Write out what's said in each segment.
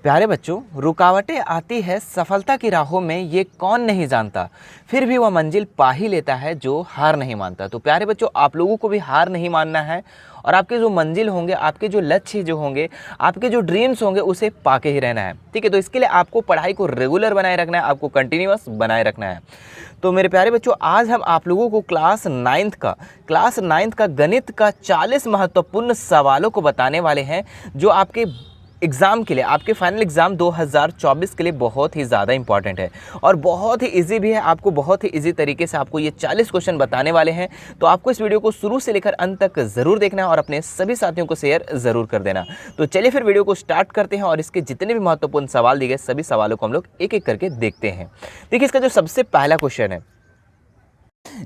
प्यारे बच्चों, रुकावटें आती है सफलता की राहों में, ये कौन नहीं जानता। फिर भी वह मंजिल पा ही लेता है जो हार नहीं मानता। तो प्यारे बच्चों, आप लोगों को भी हार नहीं मानना है और आपके जो मंजिल होंगे, आपके जो लक्ष्य जो होंगे, आपके जो ड्रीम्स होंगे, उसे पाके ही रहना है। ठीक है, तो इसके लिए आपको पढ़ाई को रेगुलर बनाए रखना है, आपको कंटिन्यूअस बनाए रखना है। तो मेरे प्यारे बच्चों, आज हम आप लोगों को क्लास नाइन्थ का गणित का 40 महत्वपूर्ण सवालों को बताने वाले हैं, जो आपके एग्ज़ाम के लिए, आपके फाइनल एग्ज़ाम 2024 के लिए बहुत ही ज़्यादा इंपॉर्टेंट है और बहुत ही इजी भी है। आपको बहुत ही इजी तरीके से आपको ये 40 क्वेश्चन बताने वाले हैं। तो आपको इस वीडियो को शुरू से लेकर अंत तक ज़रूर देखना है और अपने सभी साथियों को शेयर ज़रूर कर देना। तो चलिए फिर वीडियो को स्टार्ट करते हैं और इसके जितने भी महत्वपूर्ण सवाल दिए गए सभी सवालों को हम लोग एक एक करके देखते हैं। देखिए, इसका जो सबसे पहला क्वेश्चन है,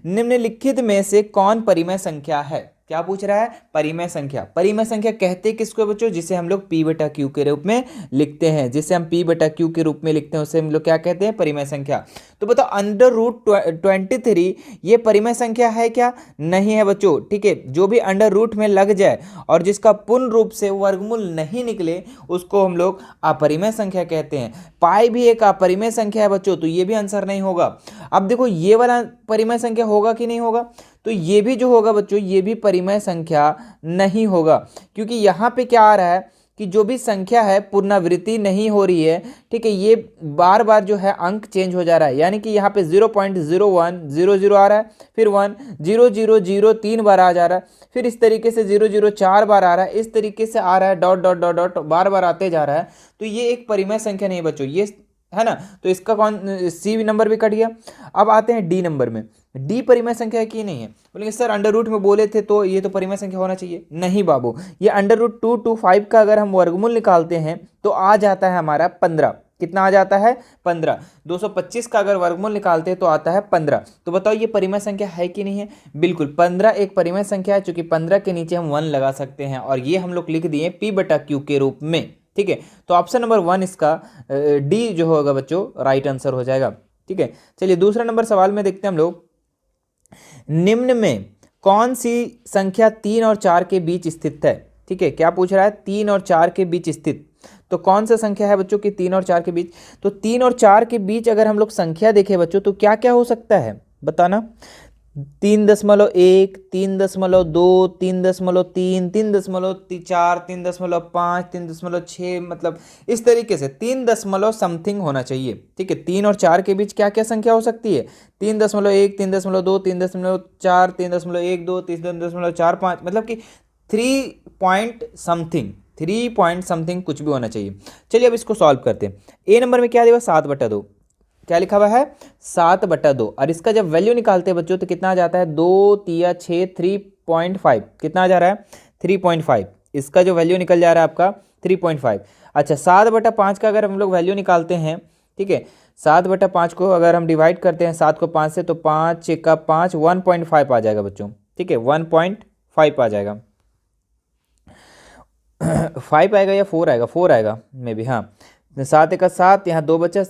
निम्नलिखित में से कौन परिमेय संख्या है। क्या पूछ रहा है? परिमेय संख्या। परिमेय संख्या कहते हैं किसको बच्चों? जिसे हम लोग p बटा q के रूप में लिखते हैं, जिसे हम p बटा q के रूप में लिखते हैं, उसे हम लोग क्या कहते हैं? परिमेय संख्या। तो बताओ, √23 ये परिमेय संख्या है क्या? नहीं है बच्चों। ठीक है, जो भी अंडर रूट में लग जाए और जिसका पूर्ण रूप से वर्गमूल नहीं निकले, उसको हम लोग अपरिमेय संख्या कहते हैं। पाई भी एक अपरिमेय संख्या है बच्चों, तो ये भी आंसर नहीं होगा। अब देखो, ये वाला परिमेय संख्या होगा कि नहीं होगा? तो ये भी जो होगा बच्चों, ये भी परिमेय संख्या नहीं होगा, क्योंकि यहाँ पे क्या आ रहा है कि जो भी संख्या है पुनरावृत्ति नहीं हो रही है। ठीक है, ये बार बार जो है अंक चेंज हो जा रहा है, यानी कि यहाँ पे 0.0100 आ रहा है, फिर 1 0 0 0 3 बार आ जा रहा है, फिर इस तरीके से 0 0 4 बार आ रहा है, इस तरीके से आ रहा है, डॉट डॉट डॉट डॉट बार बार आते जा रहा है। तो ये एक परिमेय संख्या नहीं है बच्चों, ये है ना। तो इसका सी नंबर भी कट गया। अब आते हैं डी नंबर में। डी परिमेय संख्या है कि नहीं है? बोलेंगे सर अंडर रूट में बोले थे तो ये तो परिमेय संख्या होना चाहिए। नहीं बाबू, ये √225 का अगर हम वर्गमूल निकालते हैं तो आ जाता है हमारा 15। कितना आ जाता है? 15। 225 का अगर वर्गमूल निकालते हैं तो आता है 15। तो बताओ, ये परिमेय संख्या है कि नहीं है? बिल्कुल, 15 एक परिमेय संख्या है, चूंकि 15 के नीचे हम 1 लगा सकते हैं और ये हम लोग लिख दिए p बटा q के रूप में। ठीक है, तो ऑप्शन नंबर 1 इसका डी जो होगा बच्चों, राइट आंसर हो जाएगा। ठीक है, चलिए दूसरा नंबर सवाल में देखते हैं हम लोग। निम्न में कौन सी संख्या 3 और 4 के बीच स्थित है? ठीक है, क्या पूछ रहा है? 3 और 4 के बीच स्थित। तो कौन सा संख्या है बच्चों की 3 और 4 के बीच? तो 3 और 4 के बीच अगर हम लोग संख्या देखें बच्चों, तो क्या क्या हो सकता है बताना। 3.1, 3.2, 3.3, 3.4, 3.5, 3.6, मतलब इस तरीके से 3 दशमलव समथिंग होना चाहिए। ठीक है, 3 और 4 के बीच क्या क्या संख्या हो सकती है? 3.1, 3.2, 3.4, 3.12, 3.45, मतलब कि 3 पॉइंट समथिंग कुछ भी होना चाहिए। चलिए अब इसको सॉल्व करते हैं। ए नंबर में क्या देगा? 7/2। क्या लिखा हुआ है? 7/2। और इसका जब वैल्यू निकालते हैं बच्चों तो कितना आ जाता है? 2 तिया 6, 3.5। कितना आ जा रहा है? 3.5। इसका जो वैल्यू निकल जा रहा है आपका 3.5। अच्छा, 7/5 का अगर हम लोग वैल्यू निकालते हैं, ठीक है, 7/5 को अगर हम डिवाइड करते हैं 7 को 5 से, तो 5 का 5 1.5 आ जाएगा बच्चों। ठीक है, 1.5 आ जाएगा। 5 आएगा या 4 आएगा? 4 आएगा मे बी। हाँ, 7 का 7, यहाँ 2 बचा,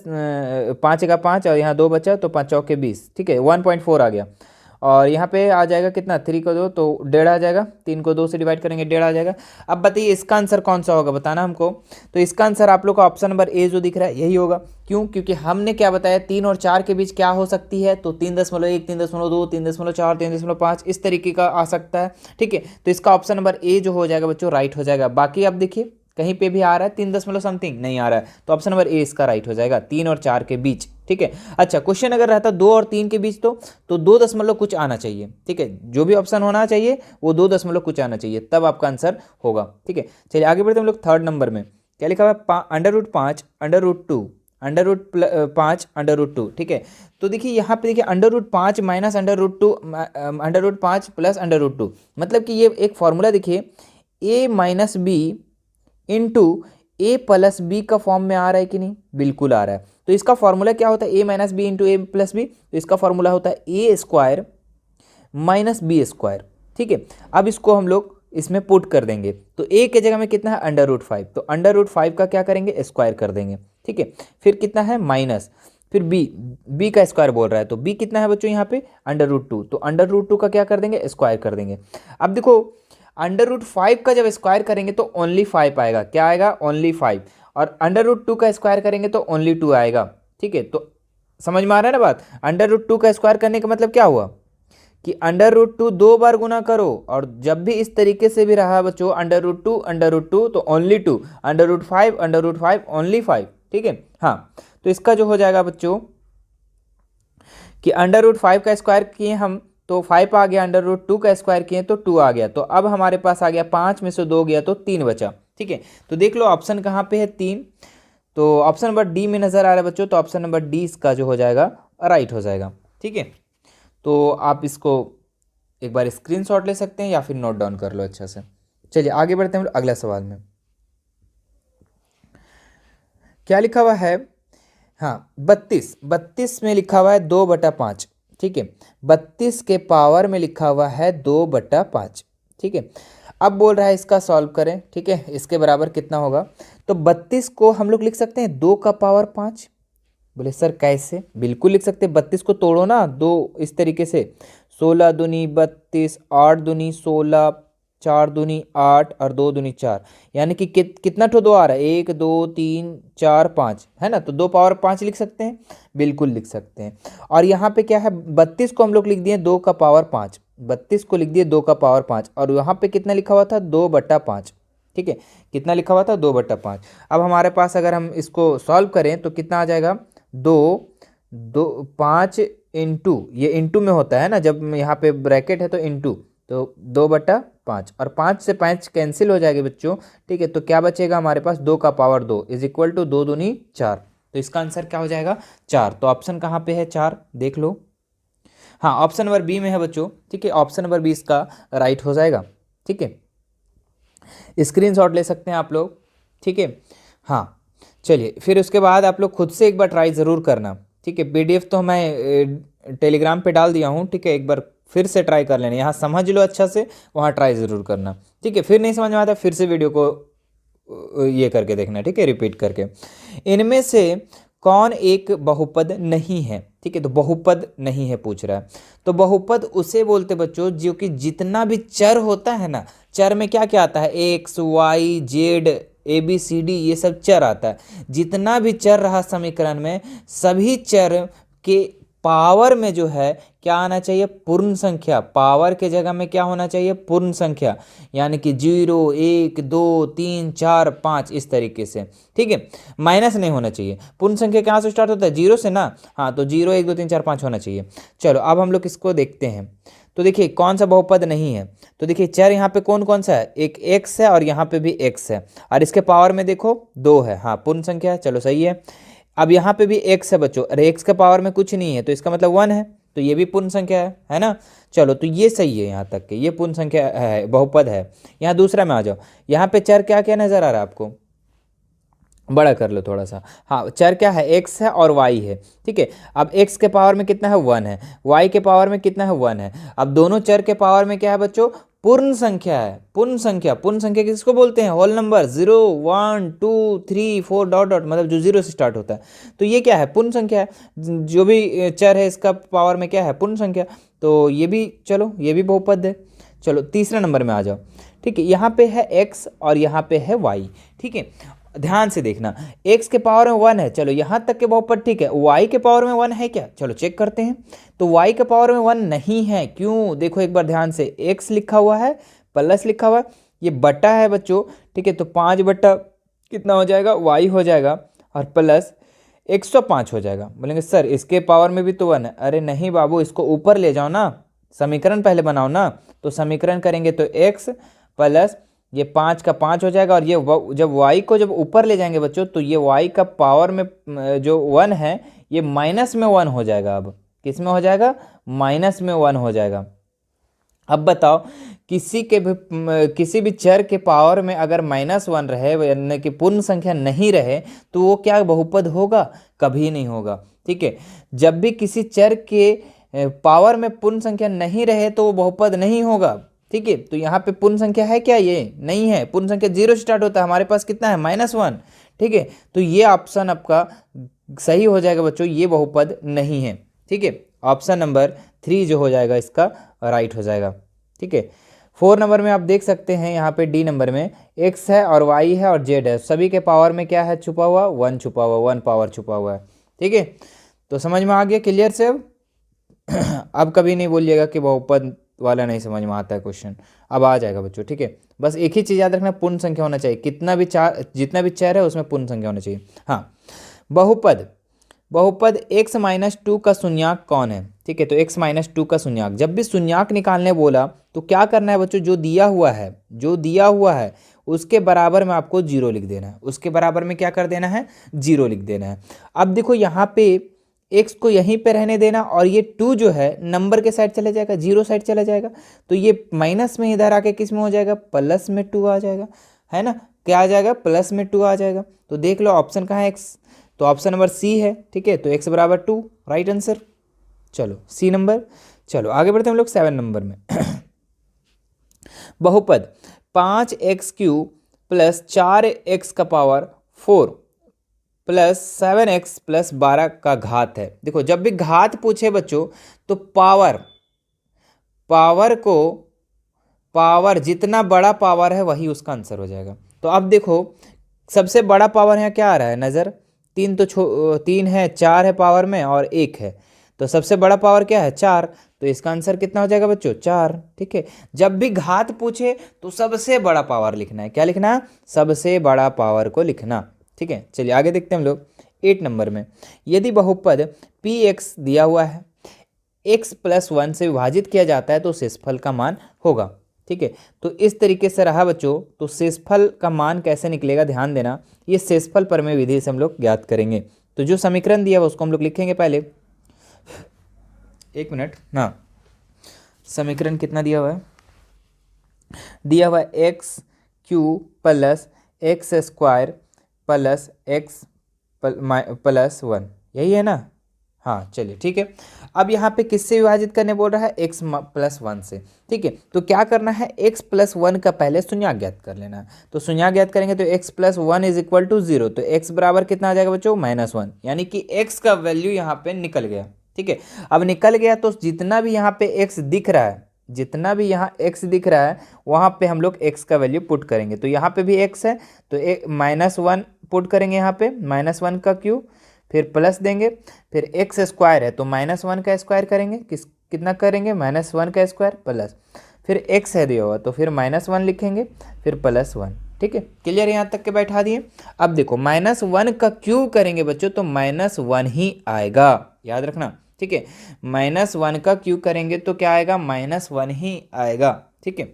5 का 5 और यहाँ 2 बचा, तो 5 चौके 20। ठीक है, 1.4 आ गया। और यहाँ पे आ जाएगा कितना? 3 को 2 तो 1.5 आ जाएगा। 3 को 2 से डिवाइड करेंगे 1.5 आ जाएगा। अब बताइए इसका आंसर कौन सा होगा, बताना हमको। तो इसका आंसर आप लोग का ऑप्शन नंबर ए जो दिख रहा है यही होगा। क्यों? क्योंकि हमने क्या बताया, 3 और 4 के बीच क्या हो सकती है? तो 3.1, 3.2, 3.4, 3.5 इस तरीके का आ सकता है। ठीक है, तो इसका ऑप्शन नंबर ए जो हो जाएगा बच्चों, राइट हो जाएगा। बाकी आप देखिए कहीं पे भी आ रहा है 3 दशमलव समथिंग, नहीं आ रहा है, तो ऑप्शन नंबर ए इसका राइट हो जाएगा, 3 और 4 के बीच। ठीक है, अच्छा, क्वेश्चन अगर रहता 2 और 3 के बीच तो 2 दशमलव कुछ आना चाहिए। ठीक है, जो भी ऑप्शन होना चाहिए वो 2 दशमलव कुछ आना चाहिए, तब आपका आंसर होगा। ठीक है, चलिए आगे बढ़ते हम लोग थर्ड नंबर में। क्या लिखा हुआ है? √5, √2, √5, √2। ठीक है, तो देखिए यहाँ पे देखिए √5 माइनस √2, √5 प्लस √2, मतलब कि ये एक फॉर्मूला देखिए, a minus B into A plus B का फॉर्म में आ रहा है कि नहीं? बिल्कुल आ रहा है। तो इसका फॉर्मूला क्या होता है? ए minus B into A plus B. तो इसका फॉर्मूला होता है ए स्क्वायर माइनस बी स्क्वायर। ठीक है, अब इसको हम लोग इसमें पुट कर देंगे, तो ए के जगह में कितना है? √5, तो √5 का क्या करेंगे? स्क्वायर कर देंगे। ठीक है, फिर कितना है? माइनस, फिर बी का स्क्वायर बोल रहा है, तो बी कितना है बच्चों यहाँ पे? √2, तो √2 का क्या कर देंगे? स्क्वायर कर देंगे। अब देखो √5 का जब स्क्वायर करेंगे तो ओनली 5 आएगा। क्या आएगा? ओनली 5। और अंडर रूट 2 का स्क्वायर करेंगे तो ओनली 2 आएगा। ठीक है, तो समझ में आ रहा है ना बात। अंडर रूट 2 का स्क्वायर करने का मतलब क्या हुआ कि अंडर रूट 2 2 बार गुना करो, और जब भी इस तरीके से भी रहा बच्चों अंडर रूट 2 तो ओनली 2, अंडर रूट 5 ओनली 5। ठीक है, हाँ, तो इसका जो हो जाएगा बच्चों कि अंडर रूट 5 का स्क्वायर किए हम तो 5 आ गया, अंडर रूट 2 का स्क्वायर किए तो 2 आ गया। तो अब हमारे पास आ गया 5 में से 2 गया तो 3 बचा। ठीक है, तो देख लो ऑप्शन कहाँ पे है 3, तो ऑप्शन नंबर डी में नजर आ रहा है बच्चों, तो ऑप्शन नंबर डी इसका जो हो जाएगा राइट हो जाएगा। ठीक है, तो आप इसको एक बार स्क्रीनशॉट ले सकते हैं या फिर नोट डाउन कर लो अच्छा से। चलिए आगे बढ़ते हैं अगला सवाल में। क्या लिखा हुआ है, हाँ 32 में लिखा हुआ है 2/5। ठीक है, 32 के पावर में लिखा हुआ है 2/5। ठीक है, अब बोल रहा है इसका सॉल्व करें। ठीक है, इसके बराबर कितना होगा, तो 32 को हम लोग लिख सकते हैं 2 का पावर 5। बोले सर कैसे, बिल्कुल लिख सकते हैं, 32 को तोड़ो ना दो इस तरीके से, 16 दूनी 32, 8 दूनी 16, 4 दूनी 8 और 2 दूनी 4, यानी कि कितना ठो 2 आ रहा है, 1 2 3 4 5 है ना, तो 2 पावर 5 लिख सकते हैं, बिल्कुल लिख सकते हैं। और यहाँ पे क्या है, 32 को हम लोग लिख दिए 2 का पावर 5, 32 को लिख दिए 2 का पावर 5, और यहाँ पे कितना लिखा हुआ था 2/5। ठीक है, कितना लिखा हुआ था 2/5। अब हमारे पास अगर हम इसको सॉल्व करें तो कितना आ जाएगा, 5 इंटू, ये इंटू में होता है ना, जब यहाँ पे ब्रैकेट है तो इंटू, तो 2/5 और 5 से 5 कैंसिल हो जाएगा बच्चों। ठीक है, तो क्या बचेगा हमारे पास, 2 का पावर 2 इज इक्वल टू 2 दूनी 4, तो इसका आंसर क्या हो जाएगा 4। तो ऑप्शन कहाँ पे है 4, देख लो, हाँ ऑप्शन नंबर बी में है बच्चों। ठीक है, ऑप्शन नंबर बी इसका राइट हो जाएगा। ठीक है, स्क्रीनशॉट ले सकते हैं आप लोग। ठीक है, हाँ चलिए, फिर उसके बाद आप लोग खुद से एक बार ट्राई ज़रूर करना। ठीक है, पीडीएफ तो मैं टेलीग्राम पे डाल दिया हूँ। ठीक है, एक बार फिर से ट्राई कर लेना, यहाँ समझ लो अच्छा से, वहाँ ट्राई ज़रूर करना। ठीक है, फिर नहीं समझ में आता फिर से वीडियो को ये करके देखना। ठीक है, रिपीट करके। इनमें से कौन एक बहुपद नहीं है। ठीक है, तो बहुपद नहीं है पूछ रहा है, तो बहुपद उसे बोलते बच्चों जो कि जितना भी चर होता है ना, चर में क्या क्या आता है, एक्स वाई जेड ABCD ये सब चर आता है, जितना भी चर रहा समीकरण में, सभी चर के पावर में जो है क्या आना चाहिए, पूर्ण संख्या। पावर के जगह में क्या होना चाहिए, पूर्ण संख्या, यानी कि 0 1 2 3 4 5 इस तरीके से। ठीक है, माइनस नहीं होना चाहिए। पूर्ण संख्या कहाँ से स्टार्ट होता है, 0 से ना, हाँ, तो 0 1 2 3 4 5 होना चाहिए। चलो अब हम लोग इसको देखते हैं, तो देखिए कौन सा बहुपद नहीं है, तो देखिए चर यहाँ पे कौन कौन सा है, एक x है और यहाँ पे भी x है, और इसके पावर में देखो 2 है, हाँ पूर्ण संख्या है, चलो सही है। अब यहाँ पे भी x है बच्चों, अरे x के पावर में कुछ नहीं है तो इसका मतलब 1 है, तो ये भी पूर्ण संख्या है ना। चलो तो ये सही है, यहाँ तक के ये पूर्ण संख्या है, बहुपद है। यहाँ दूसरा में आ जाओ, यहाँ पे चर क्या क्या नजर आ रहा है आपको, बड़ा कर लो थोड़ा सा, हाँ चर क्या है, x है और y है। ठीक है, अब x के पावर में कितना है 1 है, y के पावर में कितना है 1 है। अब दोनों चर के पावर में क्या है बच्चों, पूर्ण संख्या है। पूर्ण संख्या, पूर्ण संख्या किसको बोलते हैं, होल नंबर, 0 1 2 3 4 डॉट डॉट, मतलब जो 0 से स्टार्ट होता है, तो ये क्या है, पूर्ण संख्या है। जो भी चर है इसका पावर में क्या है, पूर्ण संख्या, तो ये भी, चलो ये भी बहुपद है। चलो तीसरे नंबर में आ जाओ। ठीक है, यहाँ पे है x और यहाँ पे है y। ठीक है, ध्यान से देखना, x के पावर में 1 है, चलो यहाँ तक के बहुपद ठीक है। y के पावर में 1 है क्या, चलो चेक करते हैं, तो y के पावर में 1 नहीं है, क्यों, देखो एक बार ध्यान से, x लिखा हुआ है प्लस लिखा हुआ है, ये बटा है बच्चों। ठीक है, तो 5 बटा कितना हो जाएगा, y हो जाएगा, और प्लस 105 हो जाएगा। बोलेंगे सर इसके पावर में भी तो 1 है, अरे नहीं बाबू, इसको ऊपर ले जाओ ना, समीकरण पहले बनाओ ना, तो समीकरण करेंगे तो x प्लस ये 5 का 5 हो जाएगा, और ये जब y को जब ऊपर ले जाएंगे बच्चों, तो ये y का पावर में जो 1 है ये माइनस में 1 हो जाएगा। अब किस में हो जाएगा, माइनस में 1 हो जाएगा। अब बताओ, किसी भी चर के पावर में अगर -1 रहे, यानी कि पूर्ण संख्या नहीं रहे, तो वो क्या बहुपद होगा, कभी नहीं होगा। ठीक है, जब भी किसी चर के पावर में पूर्ण संख्या नहीं रहे तो वो बहुपद नहीं होगा। ठीक है, तो यहाँ पे पूर्ण संख्या है क्या, ये नहीं है, पूर्ण संख्या 0 स्टार्ट होता है, हमारे पास कितना है -1। ठीक है, तो ये ऑप्शन आपका सही हो जाएगा बच्चों, ये बहुपद नहीं है। ठीक है, ऑप्शन नंबर 3 जो हो जाएगा इसका राइट हो जाएगा। ठीक है, 4 नंबर में आप देख सकते हैं, यहाँ पे डी नंबर में एक्स है और वाई है और जेड है, सभी के पावर में क्या है छुपा हुआ, वन छुपा हुआ, वन पावर छुपा हुआ है। ठीक है, तो समझ में आ गया, क्लियर से अब अब कभी नहीं बोलिएगा कि बहुपद वाला नहीं समझ में आता है क्वेश्चन, अब आ जाएगा बच्चों। ठीक है, बस एक ही चीज़ याद रखना, पूर्ण संख्या होना चाहिए, कितना भी चार, जितना भी चर है उसमें पूर्ण संख्या होना चाहिए। हाँ, बहुपद, बहुपद x माइनस टू का शून्याक कौन है? ठीक है, तो x माइनस टू का शून्याक, जब भी शून्याक निकालने बोला तो क्या करना है बच्चों, जो दिया हुआ है, जो दिया हुआ है उसके बराबर में आपको जीरो लिख देना है, उसके बराबर में क्या कर देना है, जीरो लिख देना है। अब देखो यहाँ पे x को यहीं पे रहने देना और ये टू जो है नंबर के साइड चला जाएगा, जीरो साइड चला जाएगा, तो ये माइनस में इधर आके किस में हो जाएगा, प्लस में टू आ जाएगा, है ना, क्या आ जाएगा, प्लस में टू आ जाएगा। तो देख लो ऑप्शन कहाँ है, एक्स, तो ऑप्शन नंबर सी है। ठीक है, तो x बराबर टू, राइट आंसर। चलो सी नंबर, चलो आगे बढ़ते हैं हम लोग 7 नंबर में। बहुपद 5x³ प्लस 4x का पावर 4 प्लस 7x प्लस 12 का घात है। देखो जब भी घात पूछे बच्चों तो पावर, पावर को, पावर जितना बड़ा पावर है वही उसका आंसर हो जाएगा। तो अब देखो सबसे बड़ा पावर यहाँ क्या आ रहा है नज़र, तीन, तो तीन है, चार है पावर में और एक है, तो सबसे बड़ा पावर क्या है, चार, तो इसका आंसर कितना हो जाएगा बच्चों, चार। ठीक है, जब भी घात पूछे तो सबसे बड़ा पावर लिखना है, क्या लिखना, सबसे बड़ा पावर को लिखना। ठीक है, चलिए आगे देखते हैं हम लोग 8 नंबर में। यदि बहुपद px दिया हुआ है, x प्लस 1 से विभाजित किया जाता है तो शेषफल का मान होगा। ठीक है, तो इस तरीके से रहा बच्चों, तो शेषफल का मान कैसे निकलेगा ध्यान देना, ये शेषफल प्रमेय विधि से हम लोग ज्ञात करेंगे। तो जो समीकरण दिया हुआ उसको हम लोग लिखेंगे पहले, एक मिनट ना, समीकरण कितना दिया हुआ है, दिया हुआ है x³ plus x square plus x plus 1, यही है ना। हाँ चलिए ठीक है, अब यहाँ पे किससे विभाजित करने बोल रहा है, x प्लस 1 से। ठीक है, तो क्या करना है, x प्लस 1 का पहले शून्याक ज्ञात कर लेना है। तो शून्याक ज्ञात करेंगे तो x plus 1 is equal to 0, तो x बराबर कितना आ जाएगा बच्चों, -1, यानी कि x का वैल्यू यहाँ पे निकल गया। ठीक है, अब निकल गया तो जितना भी यहाँ पे x दिख रहा है, जितना भी यहाँ x दिख रहा है वहाँ पे हम लोग x का वैल्यू पुट करेंगे। तो यहाँ पे भी x है तो -1 पुट करेंगे यहाँ पे, -1 का क्यूब, फिर प्लस देंगे, फिर एक्स स्क्वायर है तो -1 का स्क्वायर करेंगे, कितना करेंगे, -1 का स्क्वायर प्लस, फिर एक्स है दिया हुआ तो फिर -1 लिखेंगे, फिर +1। ठीक है, क्लियर, यहाँ तक के बैठा दिए। अब देखो -1 का क्यूब करेंगे बच्चों तो -1 ही आएगा, याद रखना। ठीक है, -1 का क्यूब करेंगे तो क्या आएगा, -1 ही आएगा। ठीक है,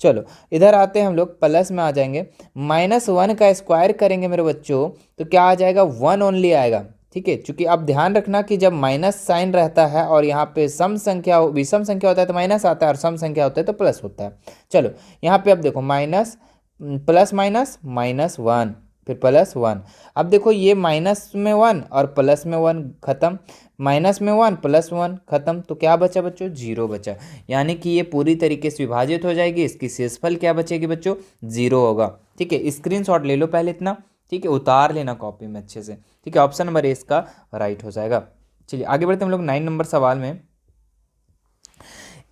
चलो इधर आते हैं हम लोग, प्लस में आ जाएंगे, -1 का स्क्वायर करेंगे मेरे बच्चों तो क्या आ जाएगा, 1 ओनली आएगा। ठीक है, चूंकि आप ध्यान रखना कि जब माइनस साइन रहता है और यहाँ पे सम संख्या, विषम संख्या होता है तो माइनस आता है और सम संख्या होता है तो प्लस होता है। चलो यहाँ पे अब देखो माइनस प्लस माइनस -1 फिर +1, अब देखो ये माइनस में 1 और प्लस में 1 खत्म, माइनस में 1 प्लस 1 खत्म, तो क्या बचा बच्चों, 0 बचा, यानी कि ये पूरी तरीके से विभाजित हो जाएगी, इसकी शेषफल क्या बचेगी बच्चों, 0 होगा। ठीक है, स्क्रीनशॉट ले लो पहले इतना, ठीक है, उतार लेना कॉपी में अच्छे से। ठीक है, ऑप्शन नंबर ए इसका राइट हो जाएगा। चलिए आगे बढ़ते हम लोग 9 नंबर सवाल में।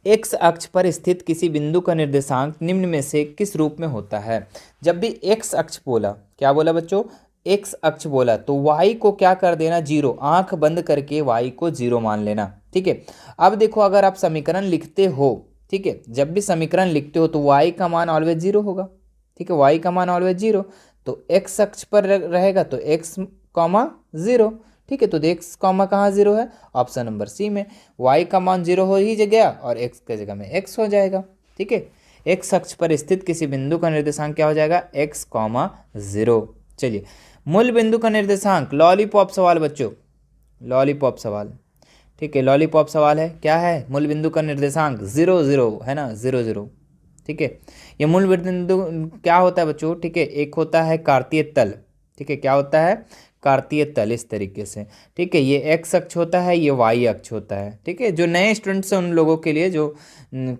एक्स अक्ष पर स्थित किसी बिंदु का निर्देशांक निम्न में से किस रूप में होता है। जब भी एक्स अक्ष बोला, क्या बोला बच्चों, एक्स अक्ष बोला तो वाई को क्या कर देना, 0, आंख बंद करके वाई को 0 मान लेना। ठीक है, अब देखो अगर आप समीकरण लिखते हो, ठीक है, जब भी समीकरण लिखते हो तो वाई का मान ऑलवेज 0 होगा। ठीक है, वाई का मान ऑलवेज 0, तो एक्स अक्ष पर रहेगा तो x, 0। ठीक है, तो x कॉमा कहाँ 0 है, ऑप्शन नंबर सी में, y का मान 0 हो ही गया और x के जगह में x हो जाएगा। ठीक है, x अक्ष पर स्थित किसी बिंदु का निर्देशांक क्या हो जाएगा, x, 0। चलिए मूल बिंदु का निर्देशांक, लॉलीपॉप सवाल बच्चों, लॉलीपॉप सवाल। ठीक है, लॉलीपॉप सवाल है, क्या है, मूल बिंदु का निर्देशांक 0, 0 है ना, 0, 0। ठीक है, ये मूल बिंदु क्या होता है बच्चों, ठीक है, एक होता है कार्तीय तल। ठीक है, क्या होता है, कार्तीय तल, इस तरीके से। ठीक है, ये एक्स अक्ष होता है, ये वाई अक्ष होता है। ठीक है, जो नए स्टूडेंट्स हैं उन लोगों के लिए जो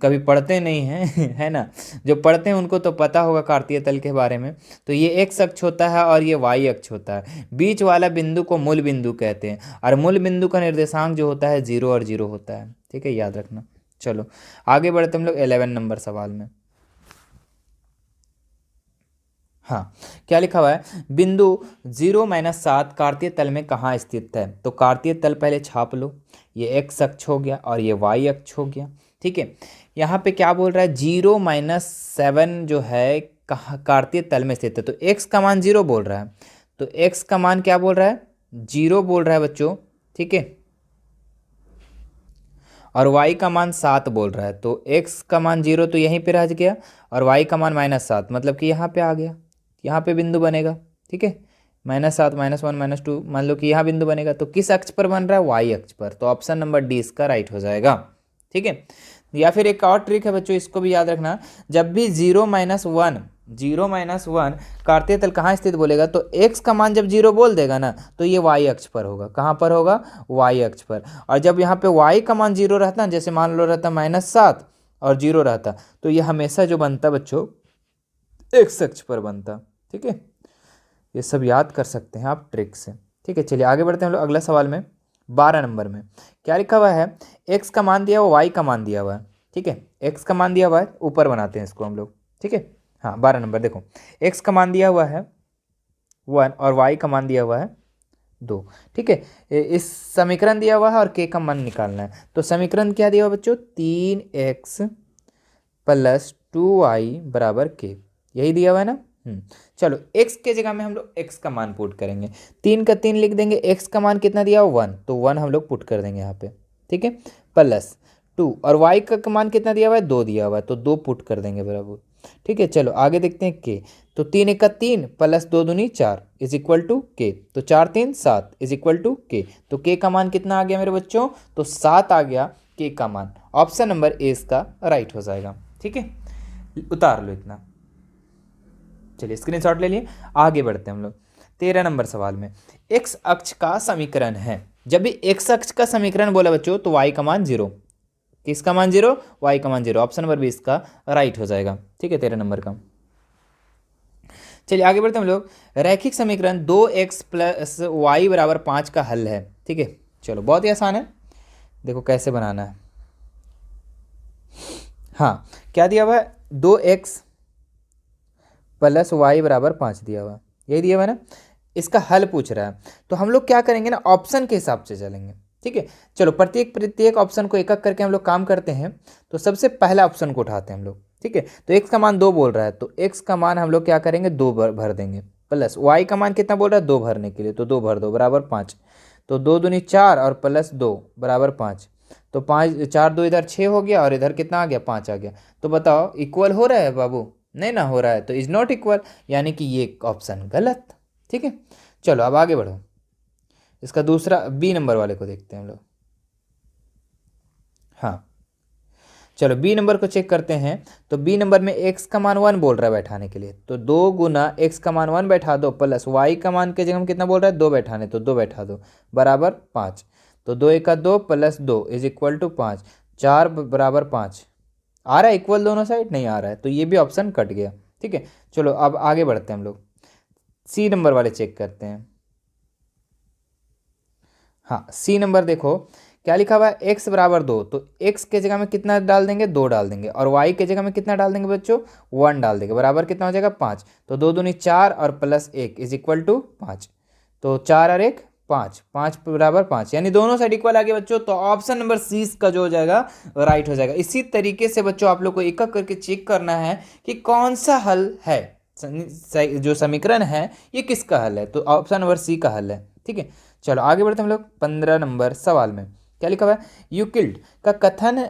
कभी पढ़ते नहीं हैं है ना, जो पढ़ते हैं उनको तो पता होगा कार्तीय तल के बारे में। तो ये एक्स अक्ष होता है और ये वाई अक्ष होता है, बीच वाला बिंदु को मूल बिंदु कहते हैं और मूल बिंदु का निर्देशांक जो होता है 0 और 0 होता है। ठीक है, याद रखना। चलो आगे बढ़ते हम लोग 11 नंबर सवाल में। हाँ, क्या लिखा हुआ है, बिंदु 0-7 कार्तीय तल में कहाँ स्थित है। तो कार्तीय तल पहले छाप लो, ये एक्स अक्ष हो गया और ये वाई अक्ष हो गया। ठीक है, यहाँ पे क्या बोल रहा है, 0-7 जो है कहाँ कार्तीय तल में स्थित है। तो एक्स का मान 0 बोल रहा है, तो एक्स का मान क्या बोल रहा है, 0 बोल रहा है बच्चों। ठीक है, और y का मान 7 बोल रहा है। तो x का मान 0 तो यहीं पे रह गया, और y का मान -7 मतलब कि यहाँ पे आ गया, यहाँ पे बिंदु बनेगा। ठीक है, -7 -1 -2 मान लो कि यहाँ बिंदु बनेगा। तो किस अक्ष पर बन रहा है, y अक्ष पर। तो ऑप्शन नंबर डी इसका राइट हो जाएगा। ठीक है, या फिर एक और ट्रिक है बच्चों, इसको भी याद रखना, जब भी 0-1 कार्तीय तल कहाँ स्थित बोलेगा, तो x का मान जब 0 बोल देगा ना, तो ये y अक्ष पर होगा। कहाँ पर होगा, y अक्ष पर। और जब यहाँ पे y का मान 0 रहता है, जैसे मान लो रहता -7 और 0 रहता, तो ये हमेशा जो बनता बच्चों x अक्ष पर बनता। ठीक है, ये सब याद कर सकते हैं आप ट्रिक से। ठीक है, चलिए आगे बढ़ते हैं हम लोग अगला सवाल में। 12 नंबर में क्या लिखा हुआ है, x का मान दिया हुआ, y का मान दिया हुआ है। ठीक है, x का मान दिया हुआ है, ऊपर बनाते हैं इसको हम लोग। ठीक है, हाँ 12 नंबर देखो, x का मान दिया हुआ है 1 और y का मान दिया हुआ है 2। ठीक है, इस समीकरण दिया हुआ है और k का मान निकालना है। तो समीकरण क्या दिया हुआ बच्चों, 3x + 2y = k, यही दिया हुआ है ना। चलो x के जगह में हम लोग x का मान पुट करेंगे, 3 का 3 लिख देंगे। x का मान कितना दिया हुआ, 1, तो 1 हम लोग पुट कर देंगे यहाँ पे। ठीक है, +2 और y का मान कितना दिया हुआ है, 2 दिया हुआ है, तो 2 पुट कर देंगे बराबर। ठीक है, चलो आगे देखते हैं k। तो 3 × 3 + 2 दूनी 4 = k। तो 4 3 7 = k। तो k का मान कितना आ गया मेरे बच्चों, तो 7 आ गया k का मान। ऑप्शन नंबर ए इसका राइट हो जाएगा। ठीक है, उतार लो इतना। चलिए स्क्रीनशॉट ले लिए, आगे बढ़ते हैं हम लोग 13 नंबर सवाल में। एक्स अक्ष का समीकरण है, जब भी एक्स अक्ष का समीकरण बोला बच्चों, तो y का मान 0, किसका मान 0, y का मान 0। ऑप्शन नंबर बी इसका राइट हो जाएगा। ठीक है, 13 नंबर का। चलिए आगे बढ़ते हैं हम लोग। रैखिक समीकरण 2x + y = 5 का हल है। ठीक है, चलो बहुत ही आसान है, देखो कैसे बनाना है। हाँ, क्या दिया हुआ है, 2x + y = 5 दिया हुआ, यही दिया हुआ है ना। इसका हल पूछ रहा है, तो हम लोग क्या करेंगे ना, ऑप्शन के हिसाब से चलेंगे। ठीक है, चलो प्रत्येक ऑप्शन को एक एक करके हम लोग काम करते हैं। तो सबसे पहला ऑप्शन को उठाते हैं हम लोग। ठीक है, तो x का मान 2 बोल रहा है, तो x का मान हम लोग क्या करेंगे, 2 भर देंगे, प्लस y का मान कितना बोल रहा है, 2 भरने के लिए, तो 2 भर दो = 5। तो 2 दूनी 4 और +2 = 5। तो 5 4 2 इधर 6 हो गया, और इधर कितना आ गया, 5 आ गया। तो बताओ इक्वल हो रहा है बाबू, नहीं ना हो रहा है, तो इज नॉट इक्वल, यानी कि ये ऑप्शन गलत। ठीक है, चलो अब आगे बढ़ो, इसका दूसरा बी नंबर वाले को देखते हैं हम लोग। हाँ, चलो बी नंबर को चेक करते हैं। तो बी नंबर में x का मान 1 बोल रहा है बैठाने के लिए, तो 2 × x का मान 1 बैठा दो, प्लस y का मान के जगह में कितना बोल रहा है, 2 बैठाने, तो 2 बैठा दो = 5। तो 2 × 2 + 2 = 5, 4 = 5। आ रहा है इक्वल दोनों साइड, नहीं आ रहा है, तो ये भी ऑप्शन कट गया। ठीक है, चलो अब आगे बढ़ते हैं हम लोग, सी नंबर वाले चेक करते हैं। हाँ, सी नंबर देखो क्या लिखा हुआ है, x = 2, तो x के जगह में कितना डाल देंगे, 2 डाल देंगे, और y के जगह में कितना डाल देंगे बच्चों, 1 डाल देंगे, बराबर कितना हो जाएगा, 5। तो 2 दूनी 4 और +1 = 5। तो 4 और 1 5, 5 = 5, यानी दोनों साइड इक्वल आ गए बच्चों। तो ऑप्शन नंबर सी का जो हो जाएगा राइट हो जाएगा। इसी तरीके से बच्चों आप लोग को एक एक करके चेक करना है कि कौन सा हल है, जो समीकरण है ये किसका हल है, तो ऑप्शन नंबर सी का हल है। ठीक है, चलो आगे बढ़ते हम लोग 15 नंबर सवाल में। क्या लिखा हुआ है, यूक्लिड का कथन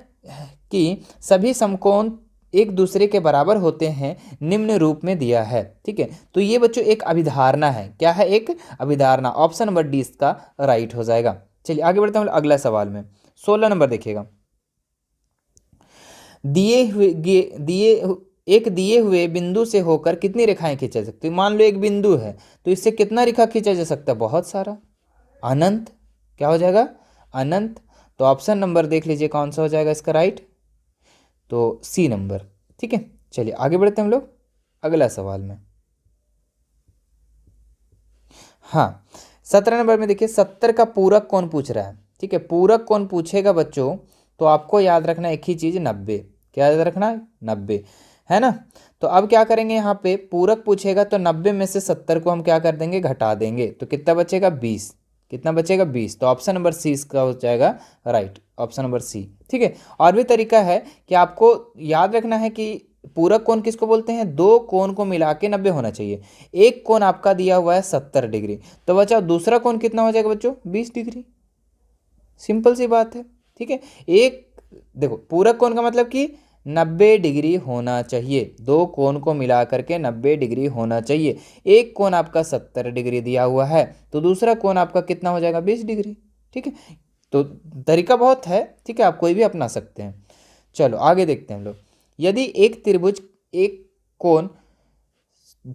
कि सभी समकोण एक दूसरे के बराबर होते हैं निम्न रूप में दिया है। ठीक है, तो ये बच्चों एक अभिधारणा है, क्या है, एक अभिधारणा। ऑप्शन नंबर डी इसका राइट हो जाएगा। चलिए आगे बढ़ते हैं अगला सवाल में, 16 नंबर देखिएगा। दिए हुए बिंदु से होकर कितनी रेखाएं खींचा जा सकती है। मान लो एक बिंदु है, तो इससे कितना रेखा खींचा जा सकता है, बहुत सारा, अनंत। क्या हो जाएगा, अनंत। तो ऑप्शन नंबर देख लीजिए कौन सा हो जाएगा इसका राइट, तो सी नंबर। ठीक है, चलिए आगे बढ़ते हैं हम लोग अगला सवाल में। हाँ, 17 नंबर में देखिए, 70 का पूरक कौन पूछ रहा है। ठीक है, पूरक कौन पूछेगा बच्चों, तो आपको याद रखना एक ही चीज़, 90। क्या याद रखना है, 90। है ना। तो अब क्या करेंगे, यहाँ पे पूरक पूछेगा तो 90 में से 70 को हम क्या कर देंगे, घटा देंगे, तो कितना बचेगा 20। कितना बचेगा 20। तो ऑप्शन नंबर सी इसका हो जाएगा राइट, ऑप्शन नंबर सी। ठीक है। और भी तरीका है कि आपको याद रखना है कि पूरक कोण किसको बोलते हैं, दो कोण को मिला के 90 होना चाहिए। एक कोण आपका दिया हुआ है 70 डिग्री, तो बच्चा दूसरा कोण कितना हो जाएगा बच्चों, 20 डिग्री। सिंपल सी बात है। ठीक है। एक देखो पूरक कोण का मतलब कि 90 डिग्री होना चाहिए, दो कोण को मिला करके 90 डिग्री होना चाहिए। एक कोण आपका 70 डिग्री दिया हुआ है, तो दूसरा कोण आपका कितना हो जाएगा, 20 डिग्री। ठीक है। तो तरीका बहुत है, ठीक है, आप कोई भी अपना सकते हैं। चलो आगे देखते हैं हम लोग। यदि एक त्रिभुज एक कोण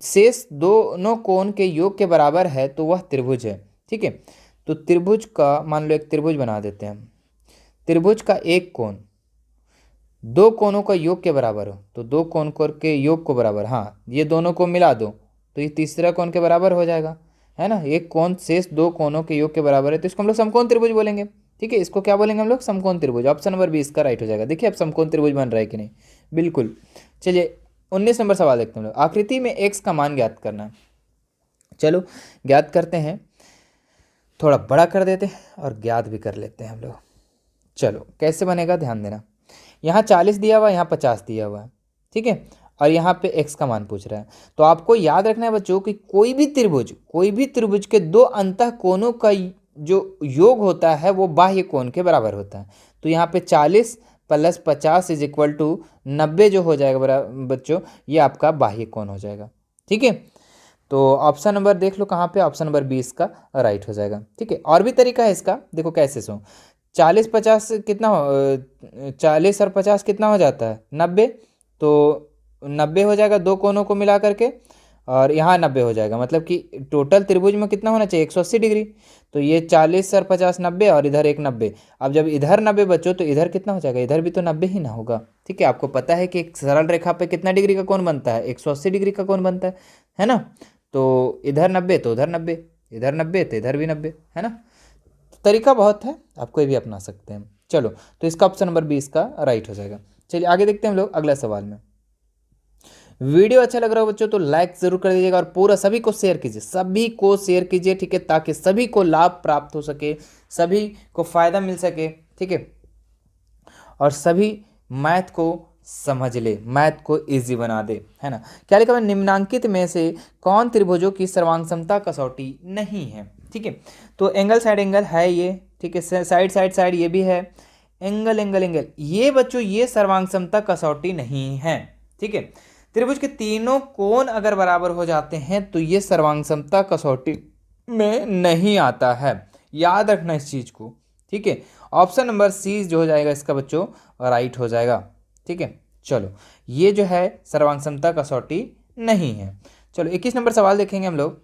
शेष दोनों कोण के योग के बराबर है तो वह त्रिभुज है। ठीक है। तो त्रिभुज का, मान लो एक त्रिभुज बना देते हैं हम। त्रिभुज का एक कोण दो कोणों का योग के बराबर हो, तो दो कोण के योग को बराबर, हाँ ये दोनों को मिला दो तो ये तीसरा कोण के बराबर हो जाएगा, है ना। एक कोण शेष दो कोणों के योग के बराबर है, तो इसको हम लोग समकोण त्रिभुज बोलेंगे। ठीक है। इसको क्या बोलेंगे हम लोग, समकोण त्रिभुज। ऑप्शन नंबर 20 का राइट हो जाएगा। देखिए अब समकोण त्रिभुज बन रहा है कि नहीं, बिल्कुल। चलिए 19 नंबर सवाल देखते हैं हम लोग। आकृति में x का मान ज्ञात करना है। चलो ज्ञात करते हैं, थोड़ा बड़ा कर देते हैं और ज्ञात भी कर लेते हैं हम लोग। चलो कैसे बनेगा ध्यान देना। यहाँ 40 दिया हुआ है, यहाँ 50 दिया हुआ है। ठीक है। और यहाँ पे x का मान पूछ रहा है, तो आपको याद रखना है बच्चों कि कोई भी त्रिभुज के दो अंतः कोणों का जो योग होता है वो बाह्य कोण के बराबर होता है। तो यहाँ पे 40 + 50 = 90 जो हो जाएगा बच्चों, ये आपका बाह्य कोण हो जाएगा। ठीक है। तो ऑप्शन नंबर देख लो कहाँ पे, ऑप्शन नंबर 20 का राइट हो जाएगा। ठीक है। और भी तरीका है इसका, देखो कैसे सो 40 कितना हो, 40 और 50 कितना हो जाता है 90, तो 90 हो जाएगा दो कोनों को मिला करके, और यहाँ 90 हो जाएगा, मतलब कि टोटल त्रिभुज में कितना होना चाहिए 180 डिग्री। तो ये 40 और 50 90, और इधर एक 90। अब जब इधर 90 बचो तो इधर कितना हो जाएगा, इधर भी तो 90 ही ना होगा। ठीक है। आपको पता है कि एक सरल रेखा पे कितना डिग्री का कोण बनता है, 180 डिग्री का कोण बनता है ना। तो इधर 90 तो उधर 90, इधर 90 तो इधर भी 90, है ना। तरीका बहुत है, आप कोई भी अपना सकते हैं। चलो तो इसका ऑप्शन नंबर 20 का राइट हो जाएगा। चलिए आगे देखते हैं हम लोग अगला सवाल में। वीडियो अच्छा लग रहा हो बच्चों तो लाइक जरूर कर दीजिएगा, और पूरा सभी को शेयर कीजिए, सभी को शेयर कीजिए। ठीक है। ताकि सभी को लाभ प्राप्त हो सके, सभी को फायदा मिल सके। ठीक है। और सभी मैथ को समझ ले, मैथ को इजी बना दे, है ना। क्या लिखा है, निम्नांकित में से कौन त्रिभुजों की सर्वांग समता कसौटी नहीं है। ठीक है। तो एंगल साइड एंगल है ये, ठीक है, साइड साइड साइड ये भी है, एंगल एंगल एंगल, ये बच्चों ये सर्वांग समता कसौटी नहीं है। ठीक है। त्रिभुज के तीनों कोण अगर बराबर हो जाते हैं तो ये सर्वांग समता कसौटी में नहीं आता है, याद रखना इस चीज को। ठीक है। ऑप्शन नंबर सी जो हो जाएगा इसका बच्चों राइट हो जाएगा। ठीक है। चलो ये जो है सर्वांग समता कसौटी नहीं है। चलो 21 नंबर सवाल देखेंगे हम लोग।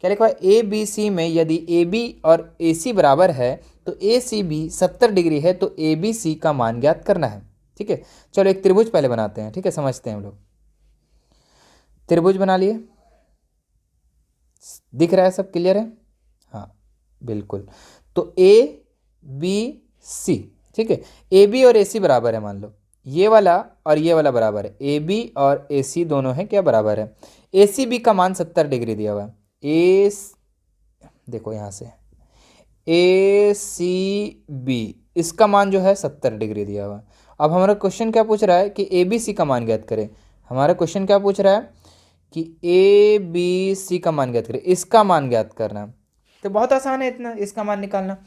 क्या लिखा है, ए बी सी में यदि ए बी और ए सी बराबर है तो ए सी भी 70 डिग्री है, तो ए बी सी का मान ज्ञात करना है। ठीक है। चलो एक त्रिभुज पहले बनाते हैं, ठीक है, समझते हैं हम लोग। त्रिभुज बना लिए, दिख रहा है, सब क्लियर है, हाँ बिल्कुल। तो ए बी सी, ठीक है, ए बी और ए सी बराबर है, मान लो ये वाला और ये वाला बराबर है, ए बी और ए सी दोनों है क्या बराबर है। ए सी बी का मान 70 डिग्री दिया हुआ है, देखो यहाँ से ए सी बी इसका मान जो है 70 डिग्री दिया हुआ है। अब हमारा क्वेश्चन क्या पूछ रहा है कि ए बी सी का मान ज्ञात करें। हमारा क्वेश्चन क्या पूछ रहा है कि ए बी सी का मान ज्ञात करें, इसका मान ज्ञात करना। तो बहुत आसान है इतना, इसका मान निकालना।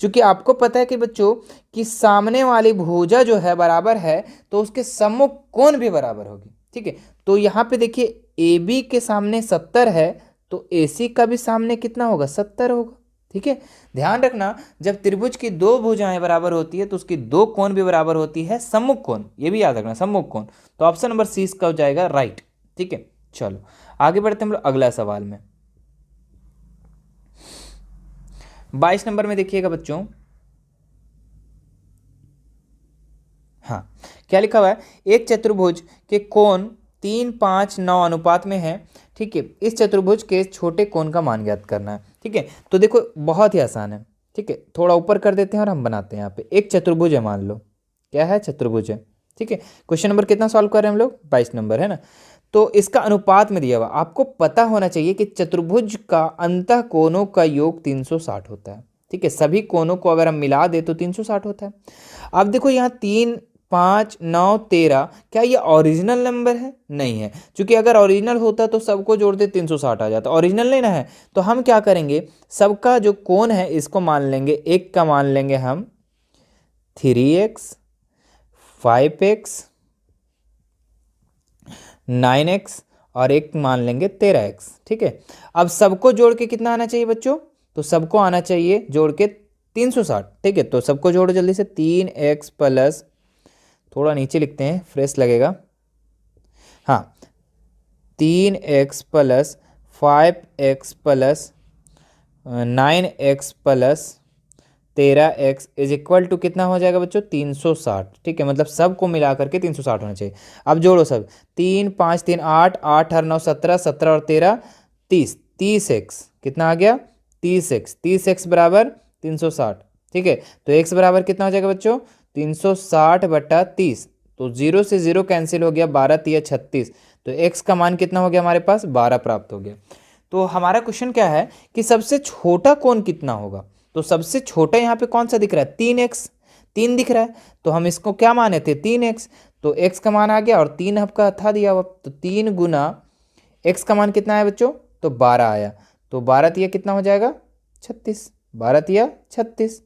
क्योंकि आपको पता है कि बच्चों कि सामने वाली भुजा जो है बराबर है तो उसके सम्मुख कोण भी बराबर होगी। ठीक है। तो यहाँ पे देखिए ए बी के सामने 70 है तो ए सी का भी सामने कितना होगा 70 होगा। ठीक है। ध्यान रखना जब त्रिभुज की दो भुजाएं बराबर होती है तो उसकी दो कोण भी बराबर होती है, सम्मुख कोण, ये भी याद रखना सम्मुख कोण। तो ऑप्शन नंबर सी इसका हो जाएगा राइट। ठीक है। चलो आगे बढ़ते हैं हम लोग अगला सवाल में। 22 नंबर में देखिएगा बच्चों, हाँ क्या लिखा हुआ है, एक चतुर्भुज के कोण 3, 5, 9 अनुपात में है। ठीक है। इस चतुर्भुज के छोटे कोण का मान ज्ञात करना है। ठीक है। तो देखो बहुत ही आसान है। ठीक है। थोड़ा ऊपर कर देते हैं और हम बनाते हैं। यहाँ पे एक चतुर्भुज है, मान लो क्या है चतुर्भुज है। ठीक है, क्वेश्चन नंबर कितना सॉल्व कर रहे हैं हम लोग, 22 नंबर है ना। तो इसका अनुपात में दिया हुआ, आपको पता होना चाहिए कि चतुर्भुज का अंतः कोणों का योग 360 होता है। ठीक है, सभी कोणों को अगर हम मिला दे तो 360 होता है। अब देखो यहाँ 3, 5, 9, 13, क्या ये ओरिजिनल नंबर है? नहीं है, क्योंकि अगर ओरिजिनल होता तो सबको जोड़ दे 360 आ जाता। ओरिजिनल नहीं ना है, तो हम क्या करेंगे, सबका जो कोण है इसको मान लेंगे, एक का मान लेंगे हम 3x, 5x, 9x और एक मान लेंगे 13x। ठीक है, अब सबको जोड़ के कितना आना चाहिए बच्चों, तो सबको आना चाहिए जोड़ के 360। ठीक है, तो सबको जोड़ो जल्दी से, 3x प्लस, थोड़ा नीचे लिखते हैं फ्रेश लगेगा, हाँ 3x plus 5x plus 9x plus 13x is equal to कितना हो जाएगा बच्चों, 360। ठीक है, मतलब सबको मिला करके 360 होना चाहिए। अब जोड़ो सब, 3, 5, 3, 8, 8 और 9 17, 17 और 13 30, 30x कितना आ गया, 30x, 30x बराबर 360। ठीक है, तो x बराबर कितना हो जाएगा बच्चों, 360 बटा 30, तो 0 से 0 कैंसिल हो गया, 12 3 36, तो x का मान कितना हो गया हमारे पास, 12 प्राप्त हो गया। तो हमारा क्वेश्चन क्या है कि सबसे छोटा कोण कितना होगा, तो सबसे छोटा यहाँ पे कौन सा दिख रहा है, 3x, 3 दिख रहा है, तो हम इसको क्या माने थे, 3x, तो x का मान आ गया और 3 आपका था दिया हुआ, तो 3 गुना x का मान कितना है बच्चों, तो 12 आया, तो 12 तिया कितना हो जाएगा, 36, 12 तिया 36।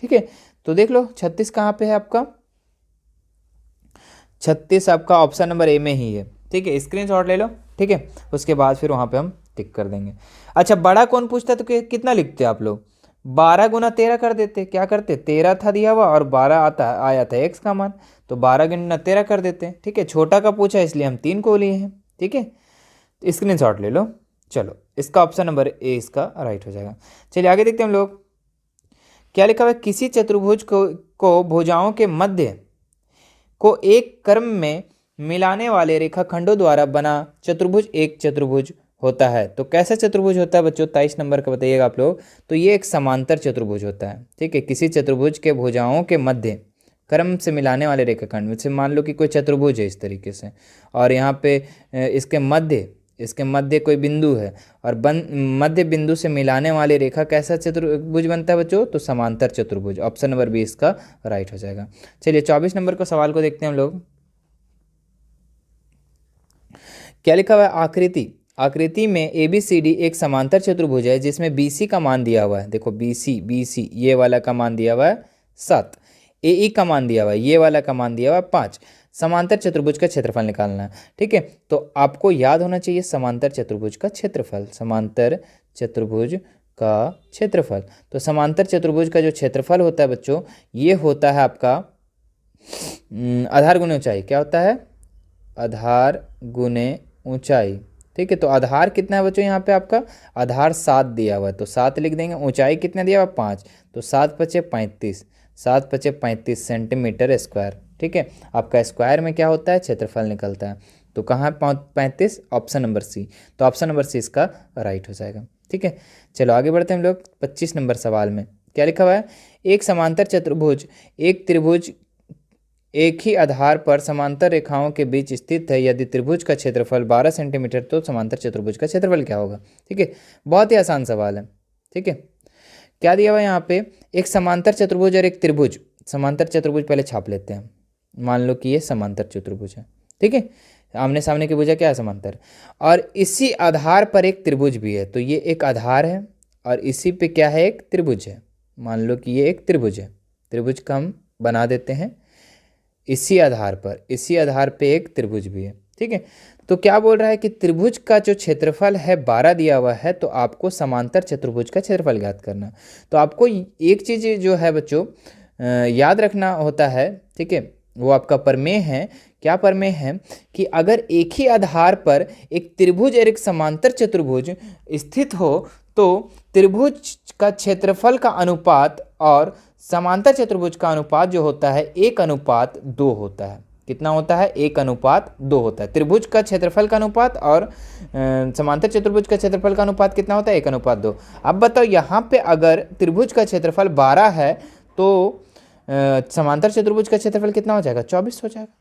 ठीक है, तो देख लो 36 कहाँ पे है आपका, 36 आपका ऑप्शन नंबर ए में ही है। ठीक है, स्क्रीनशॉट ले लो। ठीक है, उसके बाद फिर वहाँ पे हम टिक कर देंगे। अच्छा, बड़ा कौन पूछता तो कितना लिखते आप लोग, 12 गुना 13 कर देते, क्या करते, 13 था दिया हुआ और 12 आया था x का मान, तो 12 गुना 13 कर देते हैं। ठीक है, छोटा का पूछा इसलिए हम 3 को लिए हैं। ठीक है, स्क्रीनशॉट ले लो। चलो, इसका ऑप्शन नंबर ए इसका राइट हो जाएगा। चलिए आगे देखते हैं हम लोग, क्या लिखा हुआ है, किसी चतुर्भुज को भुजाओं के मध्य को एक क्रम में मिलाने वाले रेखाखंडों द्वारा बना चतुर्भुज एक चतुर्भुज होता है। तो कैसा चतुर्भुज होता है बच्चों, 23 नंबर का बताइएगा आप लोग। तो ये एक समांतर चतुर्भुज होता है। ठीक है, किसी चतुर्भुज के भुजाओं के मध्य क्रम से मिलाने वाले रेखाखंड, जैसे मान लो कि कोई चतुर्भुज है इस तरीके से, और यहाँ पे इसके मध्य कोई बिंदु है, और मध्य बिंदु से मिलाने वाली रेखा कैसा चतुर्भुज बनता है बच्चों, तो समांतर चतुर्भुज। ऑप्शन नंबर बी इसका राइट हो जाएगा। चलिए 24 नंबर का सवाल को देखते हैं हम लोग, क्या लिखा हुआ है, आकृति में ABCD एक समांतर चतुर्भुज है जिसमें BC का मान दिया हुआ है। देखो BC ये वाला का मान दिया हुआ है 7, AE का मान दिया हुआ है, ये वाला का मान दिया हुआ है 5। समांतर चतुर्भुज का क्षेत्रफल निकालना है। ठीक है, तो आपको याद होना चाहिए समांतर चतुर्भुज का क्षेत्रफल, समांतर चतुर्भुज का क्षेत्रफल। तो समांतर चतुर्भुज का जो क्षेत्रफल होता है बच्चों, ये होता है आपका आधार गुणे ऊंचाई। क्या होता है, आधार गुणे ऊंचाई। ठीक है, तो आधार कितना है बच्चों, यहाँ पे आपका आधार 7 दिया हुआ है, तो 7 लिख देंगे। ऊंचाई कितना दिया हुआ, 5, तो 7 पचे 35, 7 पचे 35 सेंटीमीटर स्क्वायर। ठीक है, आपका स्क्वायर में क्या होता है, क्षेत्रफल निकलता है। तो कहाँ 35, ऑप्शन नंबर सी, तो ऑप्शन नंबर सी इसका राइट हो जाएगा। ठीक है, चलो आगे बढ़ते हैं हम लोग 25 नंबर सवाल में। क्या लिखा हुआ है, एक समांतर चतुर्भुज एक त्रिभुज एक ही आधार पर समांतर रेखाओं के बीच स्थित है। यदि त्रिभुज का क्षेत्रफल 12 सेंटीमीटर तो समांतर चतुर्भुज का क्षेत्रफल क्या होगा। ठीक है, बहुत ही आसान सवाल है। ठीक है, क्या दिया हुआ है यहाँ पे, एक समांतर चतुर्भुज और एक त्रिभुज। समांतर चतुर्भुज पहले छाप लेते हैं, मान लो कि ये समांतर चतुर्भुज है। ठीक है, आमने सामने की भुजा क्या है, समांतर, और इसी आधार पर एक त्रिभुज भी है। तो ये एक आधार है और इसी पे क्या है, एक त्रिभुज है। मान लो कि ये एक त्रिभुज है, त्रिभुज का हम बना देते हैं इसी आधार पे एक त्रिभुज भी है। ठीक है, तो क्या बोल रहा है कि त्रिभुज का जो क्षेत्रफल है 12 दिया हुआ है, तो आपको समांतर चतुर्भुज का क्षेत्रफल ज्ञात करना। तो आपको एक चीज़ जो है बच्चों याद रखना होता है। ठीक है, वो आपका प्रमेय है। क्या प्रमेय है कि अगर एक ही आधार पर एक त्रिभुज और एक समांतर चतुर्भुज स्थित हो तो त्रिभुज का क्षेत्रफल का अनुपात और समांतर चतुर्भुज का अनुपात जो होता है 1:2 होता है। कितना होता है, 1:2 होता है। त्रिभुज का क्षेत्रफल का अनुपात और समांतर चतुर्भुज का क्षेत्रफल का अनुपात कितना होता है, 1:2। अब बताओ यहाँ पे अगर त्रिभुज का क्षेत्रफल 12 है तो समांतर चतुर्भुज का क्षेत्रफल कितना हो जाएगा, 24 हो जाएगा।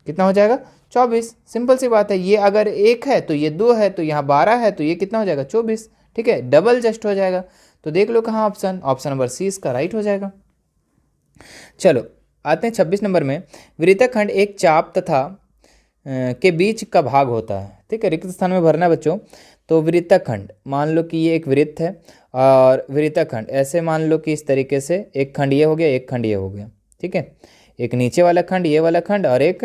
कितना हो जाएगा 24। सिंपल सी बात है, ये अगर 1 है तो ये 2 है, तो यहाँ 12 है, तो ये कितना हो जाएगा 24। ठीक है, डबल जस्ट हो जाएगा। तो देख लो कहाँ ऑप्शन, ऑप्शन नंबर सी इसका राइट हो जाएगा। चलो आते हैं 26 नंबर में। वृत्तखंड एक चाप तथा के बीच का भाग होता है। ठीक है, रिक्त स्थान में भरना है बच्चों। तो वृत्तखंड, मान लो कि ये एक वृत्त है, और वृत्तखंड ऐसे मान लो कि इस तरीके से एक खंड ये हो गया, एक खंड ये हो गया। ठीक है, एक नीचे वाला खंड ये वाला खंड, और एक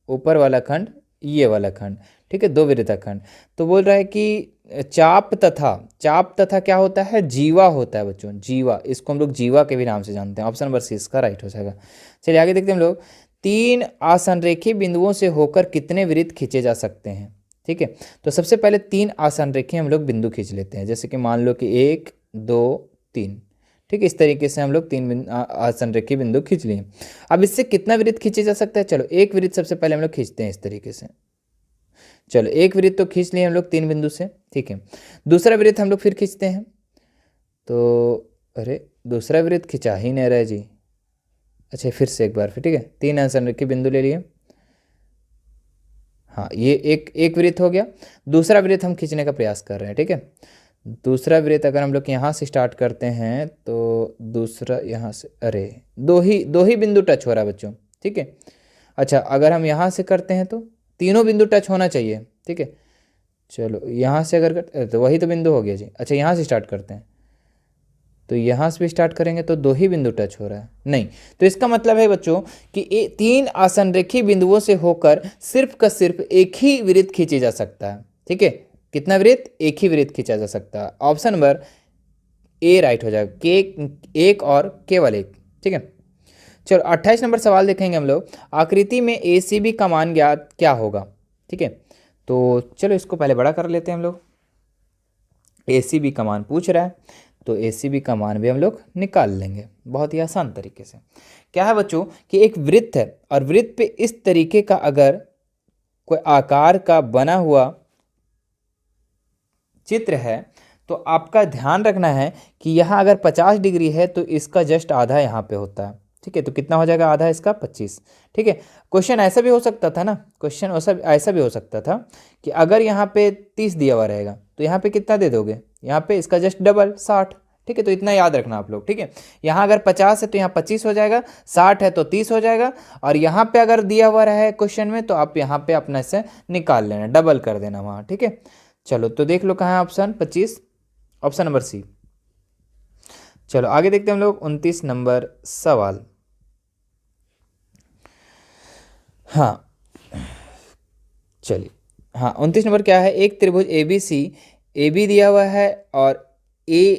ऊपर वाला खंड ये वाला खंड। ठीक है, दो वृत्तखंड। तो बोल रहा है कि चाप तथा क्या होता है, जीवा होता है बच्चों, जीवा। इसको हम लोग जीवा के भी नाम से जानते हैं। ऑप्शन नंबर सी इसका राइट हो जाएगा। चलिए आगे देखते हैं हम लोग। 3 आसनरेखी बिंदुओं से होकर कितने वृत्त खींचे जा सकते हैं। ठीक है, तो सबसे पहले 3 आसनरेखी हम लोग बिंदु खींच लेते हैं। जैसे कि मान लो कि 1 2 3। ठीक है, इस तरीके से हम लोग 3 आसनरेखी बिंदु खींच लिए। अब इससे कितना वृत्त खींचे जा सकता है, चलो एक वृत्त सबसे पहले हम लोग खींचते हैं इस तरीके से। चलो एक वृत्त तो खींच लिए हम लोग 3 बिंदु से। ठीक है, दूसरा वृत्त हम लोग फिर खींचते हैं। तो अरे दूसरा वृत्त खिंचा ही नहीं रहा है जी। अच्छा फिर से एक बार फिर। ठीक है, 3 आसनरेखी बिंदु ले लिए। हाँ, ये एक वृत्त हो गया। दूसरा वृत्त हम खींचने का प्रयास कर रहे हैं। ठीक है, दूसरा वृत्त अगर हम लोग यहाँ से स्टार्ट करते हैं तो दूसरा यहाँ से, अरे दो ही बिंदु टच हो रहा है बच्चों। ठीक है, अच्छा अगर हम यहाँ से करते हैं तो तीनों बिंदु टच होना चाहिए। ठीक है, चलो यहाँ से अगर तो वही तो बिंदु हो गया जी। अच्छा यहाँ से स्टार्ट करते हैं, तो यहाँ से भी स्टार्ट करेंगे तो 2 ही बिंदु टच हो रहा है, नहीं। तो इसका मतलब है बच्चों कि 3 आसनरेखी बिंदुओं से होकर सिर्फ का सिर्फ एक ही वृत्त खींची जा सकता है। ठीक है, कितना वृत्त, एक ही वृत्त खींचा जा सकता है। ऑप्शन नंबर ए राइट हो जाएगा, के एक और केवल एक। ठीक है, चलो 28 नंबर सवाल देखेंगे हम लोग। आकृति में ACB का मान ज्ञात क्या होगा। ठीक है, तो चलो इसको पहले बड़ा कर लेते हैं हम लोग। ACB का मान पूछ रहा है, तो ACB का मान भी हम लोग निकाल लेंगे बहुत ही आसान तरीके से। क्या है बच्चों कि एक वृत्त है, और वृत्त पे इस तरीके का अगर कोई आकार का बना हुआ चित्र है, तो आपका ध्यान रखना है कि यहाँ अगर 50 डिग्री है तो इसका जस्ट आधा यहाँ पे होता है। ठीक है, तो कितना हो जाएगा आधा इसका 25। ठीक है, क्वेश्चन ऐसा भी हो सकता था ना, क्वेश्चन ऐसा भी हो सकता था कि अगर यहाँ पे 30 दिया हुआ रहेगा तो यहाँ पे कितना दे दोगे, यहाँ पे इसका जस्ट डबल 60। ठीक है, तो इतना याद रखना आप लोग। ठीक है, यहाँ अगर 50 है तो यहाँ 25 हो जाएगा, 60 है तो 30 हो जाएगा, और यहाँ पे अगर दिया हुआ रहा है क्वेश्चन में तो आप यहाँ पे अपना से निकाल लेना, डबल कर देना वहाँ। ठीक है, चलो तो देख लो कहाँ है ऑप्शन 25, ऑप्शन नंबर सी। चलो आगे देखते हैं हम लोग 29 नंबर सवाल। हाँ चलिए, हाँ 29 नंबर क्या है। एक त्रिभुज ABC, AB दिया हुआ है और A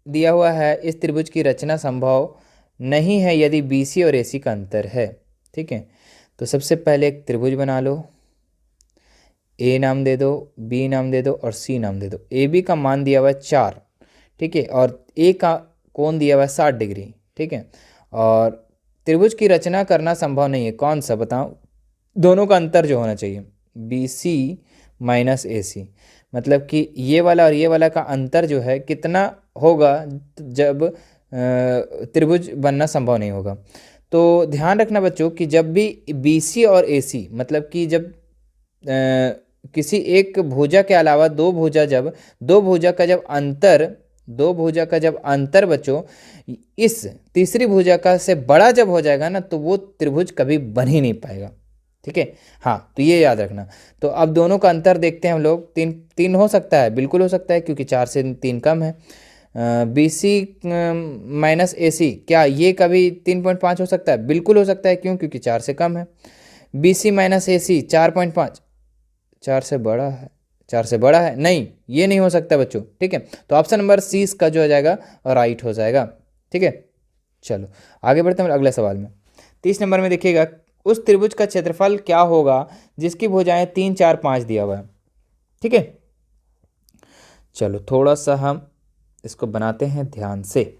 दिया हुआ है। इस त्रिभुज की रचना संभव नहीं है यदि BC और AC का अंतर है। ठीक है, तो सबसे पहले एक त्रिभुज बना लो, A नाम दे दो, B नाम दे दो और C नाम दे दो। AB का मान दिया हुआ है 4। ठीक है, और A का कोण दिया हुआ है 60 डिग्री। ठीक है, और त्रिभुज की रचना करना संभव नहीं है, कौन सा बताओ। दोनों का अंतर जो होना चाहिए BC माइनस AC, मतलब कि ये वाला और ये वाला का अंतर जो है कितना होगा जब त्रिभुज बनना संभव नहीं होगा। तो ध्यान रखना बच्चों कि जब भी BC और AC, मतलब कि जब किसी एक भुजा के अलावा दो भुजा का जब अंतर बच्चों इस तीसरी भुजा का से बड़ा जब हो जाएगा ना, तो वो त्रिभुज कभी बन ही नहीं पाएगा। ठीक है, हाँ तो ये याद रखना। तो अब दोनों का अंतर देखते हैं हम लोग। 3 हो सकता है, बिल्कुल हो सकता है, क्योंकि 4 से 3 कम है। BC माइनस AC, क्या ये कभी 3.5 हो सकता है, बिल्कुल हो सकता है, क्यों, क्योंकि 4 से कम है। BC माइनस AC 4.5, 4 से बड़ा है, 4 से बड़ा है, नहीं ये नहीं हो सकता बच्चों। ठीक है, तो ऑप्शन नंबर सी इसका जो हो जाएगा राइट हो जाएगा। ठीक है, चलो आगे बढ़ते हैं अगले सवाल में। 30 नंबर में देखिएगा, उस त्रिभुज का क्षेत्रफल क्या होगा जिसकी भुजाएं 3 4 5 दिया हुआ है। ठीक है, चलो थोड़ा सा हम इसको बनाते हैं ध्यान से।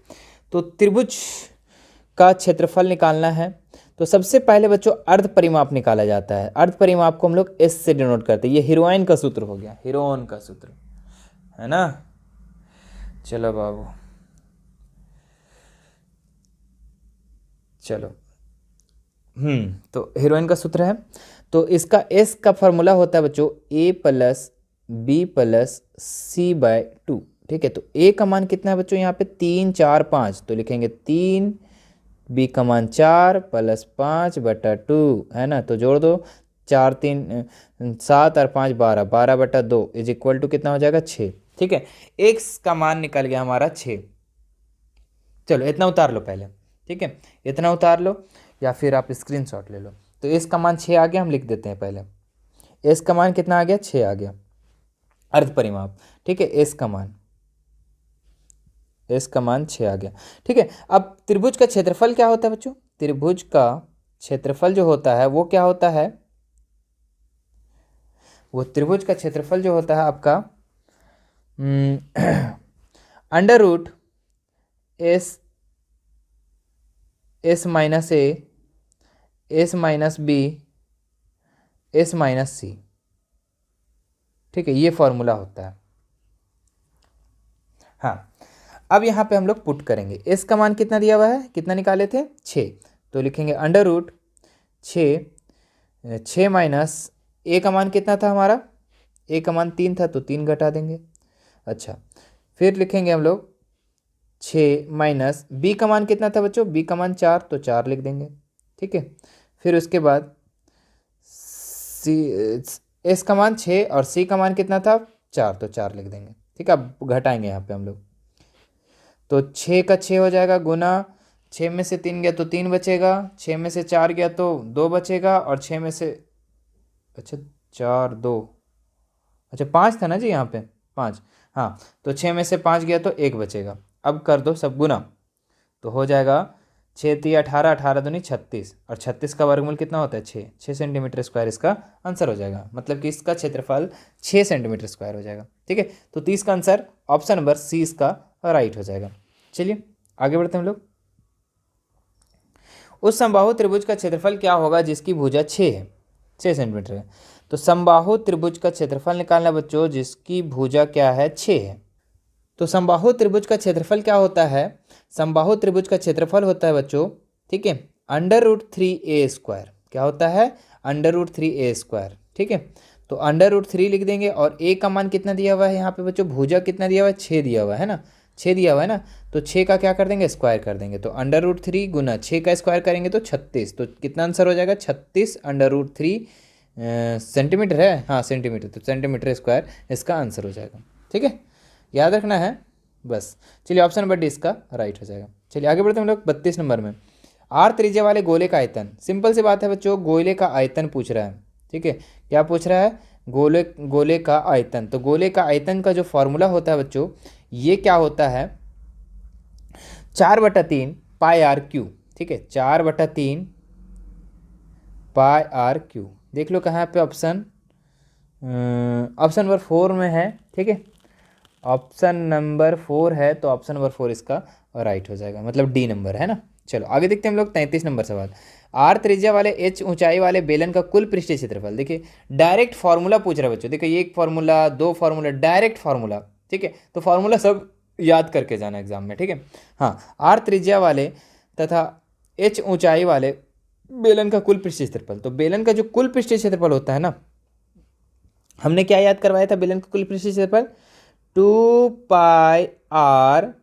तो त्रिभुज का क्षेत्रफल निकालना है, तो सबसे पहले बच्चों अर्ध परिमाप निकाला जाता है। अर्ध परिमाप को हम लोग S से डिनोट करते हैं। ये हीरोइन का सूत्र हो गया, हीरोइन का सूत्र है ना। चलो बाबू, चलो तो हीरोइन का सूत्र है, तो इसका एस का फॉर्मूला होता है बच्चों A plus B plus C by two. ठीक है, तो ए का मान कितना है बच्चों यहाँ पे 3 4 5, तो लिखेंगे 3, बी का मान 4 प्लस 5/2 है ना, तो जोड़ दो 4 3 7 और 5 12, 12/2 इज इक्वल टू कितना हो जाएगा 6। ठीक है, एक्स का मान निकल गया हमारा 6। चलो इतना उतार लो पहले। ठीक है, इतना उतार लो या फिर आप स्क्रीनशॉट ले लो। तो एस का मान 6 आ गया, हम लिख देते हैं पहले। एस का मान कितना आ गया 6 आ गया, अर्ध परिमाप। ठीक है, एस का मान 6 आ गया। ठीक है, अब त्रिभुज का क्षेत्रफल क्या होता है बच्चों? त्रिभुज का क्षेत्रफल जो होता है वो क्या होता है? वो त्रिभुज का क्षेत्रफल जो होता है आपका under root S minus A S minus B S minus C. ठीक है, ये फॉर्मूला होता है। हाँ, अब यहाँ पे हम लोग पुट करेंगे। एस का मान कितना दिया हुआ है, कितना निकाले थे 6, तो लिखेंगे अंडर रूट 6 माइनस ए का मान कितना था हमारा, ए का मान 3 था तो 3 घटा देंगे। अच्छा, फिर लिखेंगे हम लोग 6 माइनस बी का मान कितना था बच्चों, बी का मान 4 तो 4 लिख देंगे। ठीक है, फिर उसके बाद सी एस का मान 6 और सी का मान कितना था 4 तो 4 लिख देंगे। ठीक है, अब घटाएंगे यहाँ पे हम लोग, तो 6 का 6 हो जाएगा गुना 6 में से 3 गया तो 3 बचेगा, 6 में से 4 गया तो 2 बचेगा, और 6 में से अच्छा 4 2 अच्छा 5 था ना जी यहाँ पे 5, हाँ, तो 6 में से 5 गया तो 1 बचेगा। अब कर दो सब गुना, तो हो जाएगा 6 3 18, 18 दूनी 36, और 36 का वर्गमूल कितना होता है 6 सेंटीमीटर स्क्वायर इसका आंसर हो जाएगा। मतलब कि इसका क्षेत्रफल 6 सेंटीमीटर स्क्वायर हो जाएगा। ठीक है, तो 30 का आंसर ऑप्शन नंबर सी इसका राइट हो जाएगा। चलिए आगे बढ़ते हैं हम लोग। उस समबाहु त्रिभुज का क्षेत्रफल क्या होगा जिसकी भुजा 6 है, 6 सेंटीमीटर है। तो समबाहु त्रिभुज का क्षेत्रफल निकालना बच्चों जिसकी भुजा क्या है 6 है। तो समबाहु त्रिभुज का क्षेत्रफल क्या होता है, समबाहु त्रिभुज का क्षेत्रफल होता है बच्चों, ठीक है, अंडर रूट 3a स्क्वायर। क्या होता है, अंडर रूट 3a स्क्वायर। ठीक है, तो अंडर रूट 3 लिख देंगे, और a का मान कितना दिया हुआ है यहाँ पे बच्चों, भुजा कितना दिया हुआ है 6 दिया हुआ है ना, 6 दिया हुआ है ना, तो 6 का क्या कर देंगे स्क्वायर कर देंगे, तो अंडर रूट 3 गुना 6 का स्क्वायर करेंगे तो 36, तो कितना आंसर हो जाएगा 36 अंडर रूट 3 सेंटीमीटर है, हाँ सेंटीमीटर, तो सेंटीमीटर स्क्वायर इसका आंसर हो जाएगा। ठीक है, याद रखना है बस। चलिए ऑप्शन नंबर डी इसका राइट हो जाएगा। चलिए आगे बढ़ते हैं हम लोग 32 नंबर में। आर त्रिज्या वाले गोले का आयतन, सिंपल सी बात है बच्चों, गोले का आयतन पूछ रहा है। ठीक है, क्या पूछ रहा है, गोले का आयतन। तो गोले का आयतन का जो फॉर्मूला होता है बच्चों, ये क्या होता है 4/3 पाई आर क्यू। ठीक है, 4/3 पाई आर क्यू। देख लो कहाँ पे ऑप्शन नंबर 4 में है। ठीक है, ऑप्शन नंबर 4 है, तो ऑप्शन नंबर 4 इसका राइट हो जाएगा, मतलब डी नंबर है ना। चलो आगे देखते हैं हम लोग 33 नंबर सवाल। आर त्रिज्या वाले एच ऊंचाई वाले बेलन का कुल पृष्ठीय क्षेत्रफल। देखिए डायरेक्ट फार्मूला पूछ रहा है बच्चों, देखिए एक फार्मूला 2 फार्मूला, डायरेक्ट फार्मूला। ठीक है, तो फार्मूला सब याद करके जाना एग्जाम में। ठीक है, हाँ, आर त्रिज्या वाले तथा एच ऊंचाई वाले बेलन का कुल पृष्ठीय क्षेत्रफल। तो बेलन का जो कुल पृष्ठीय क्षेत्रफल होता है ना, हमने क्या याद करवाया था बेलन का कुल पृष्ठीय क्षेत्रफल 2 पाई आर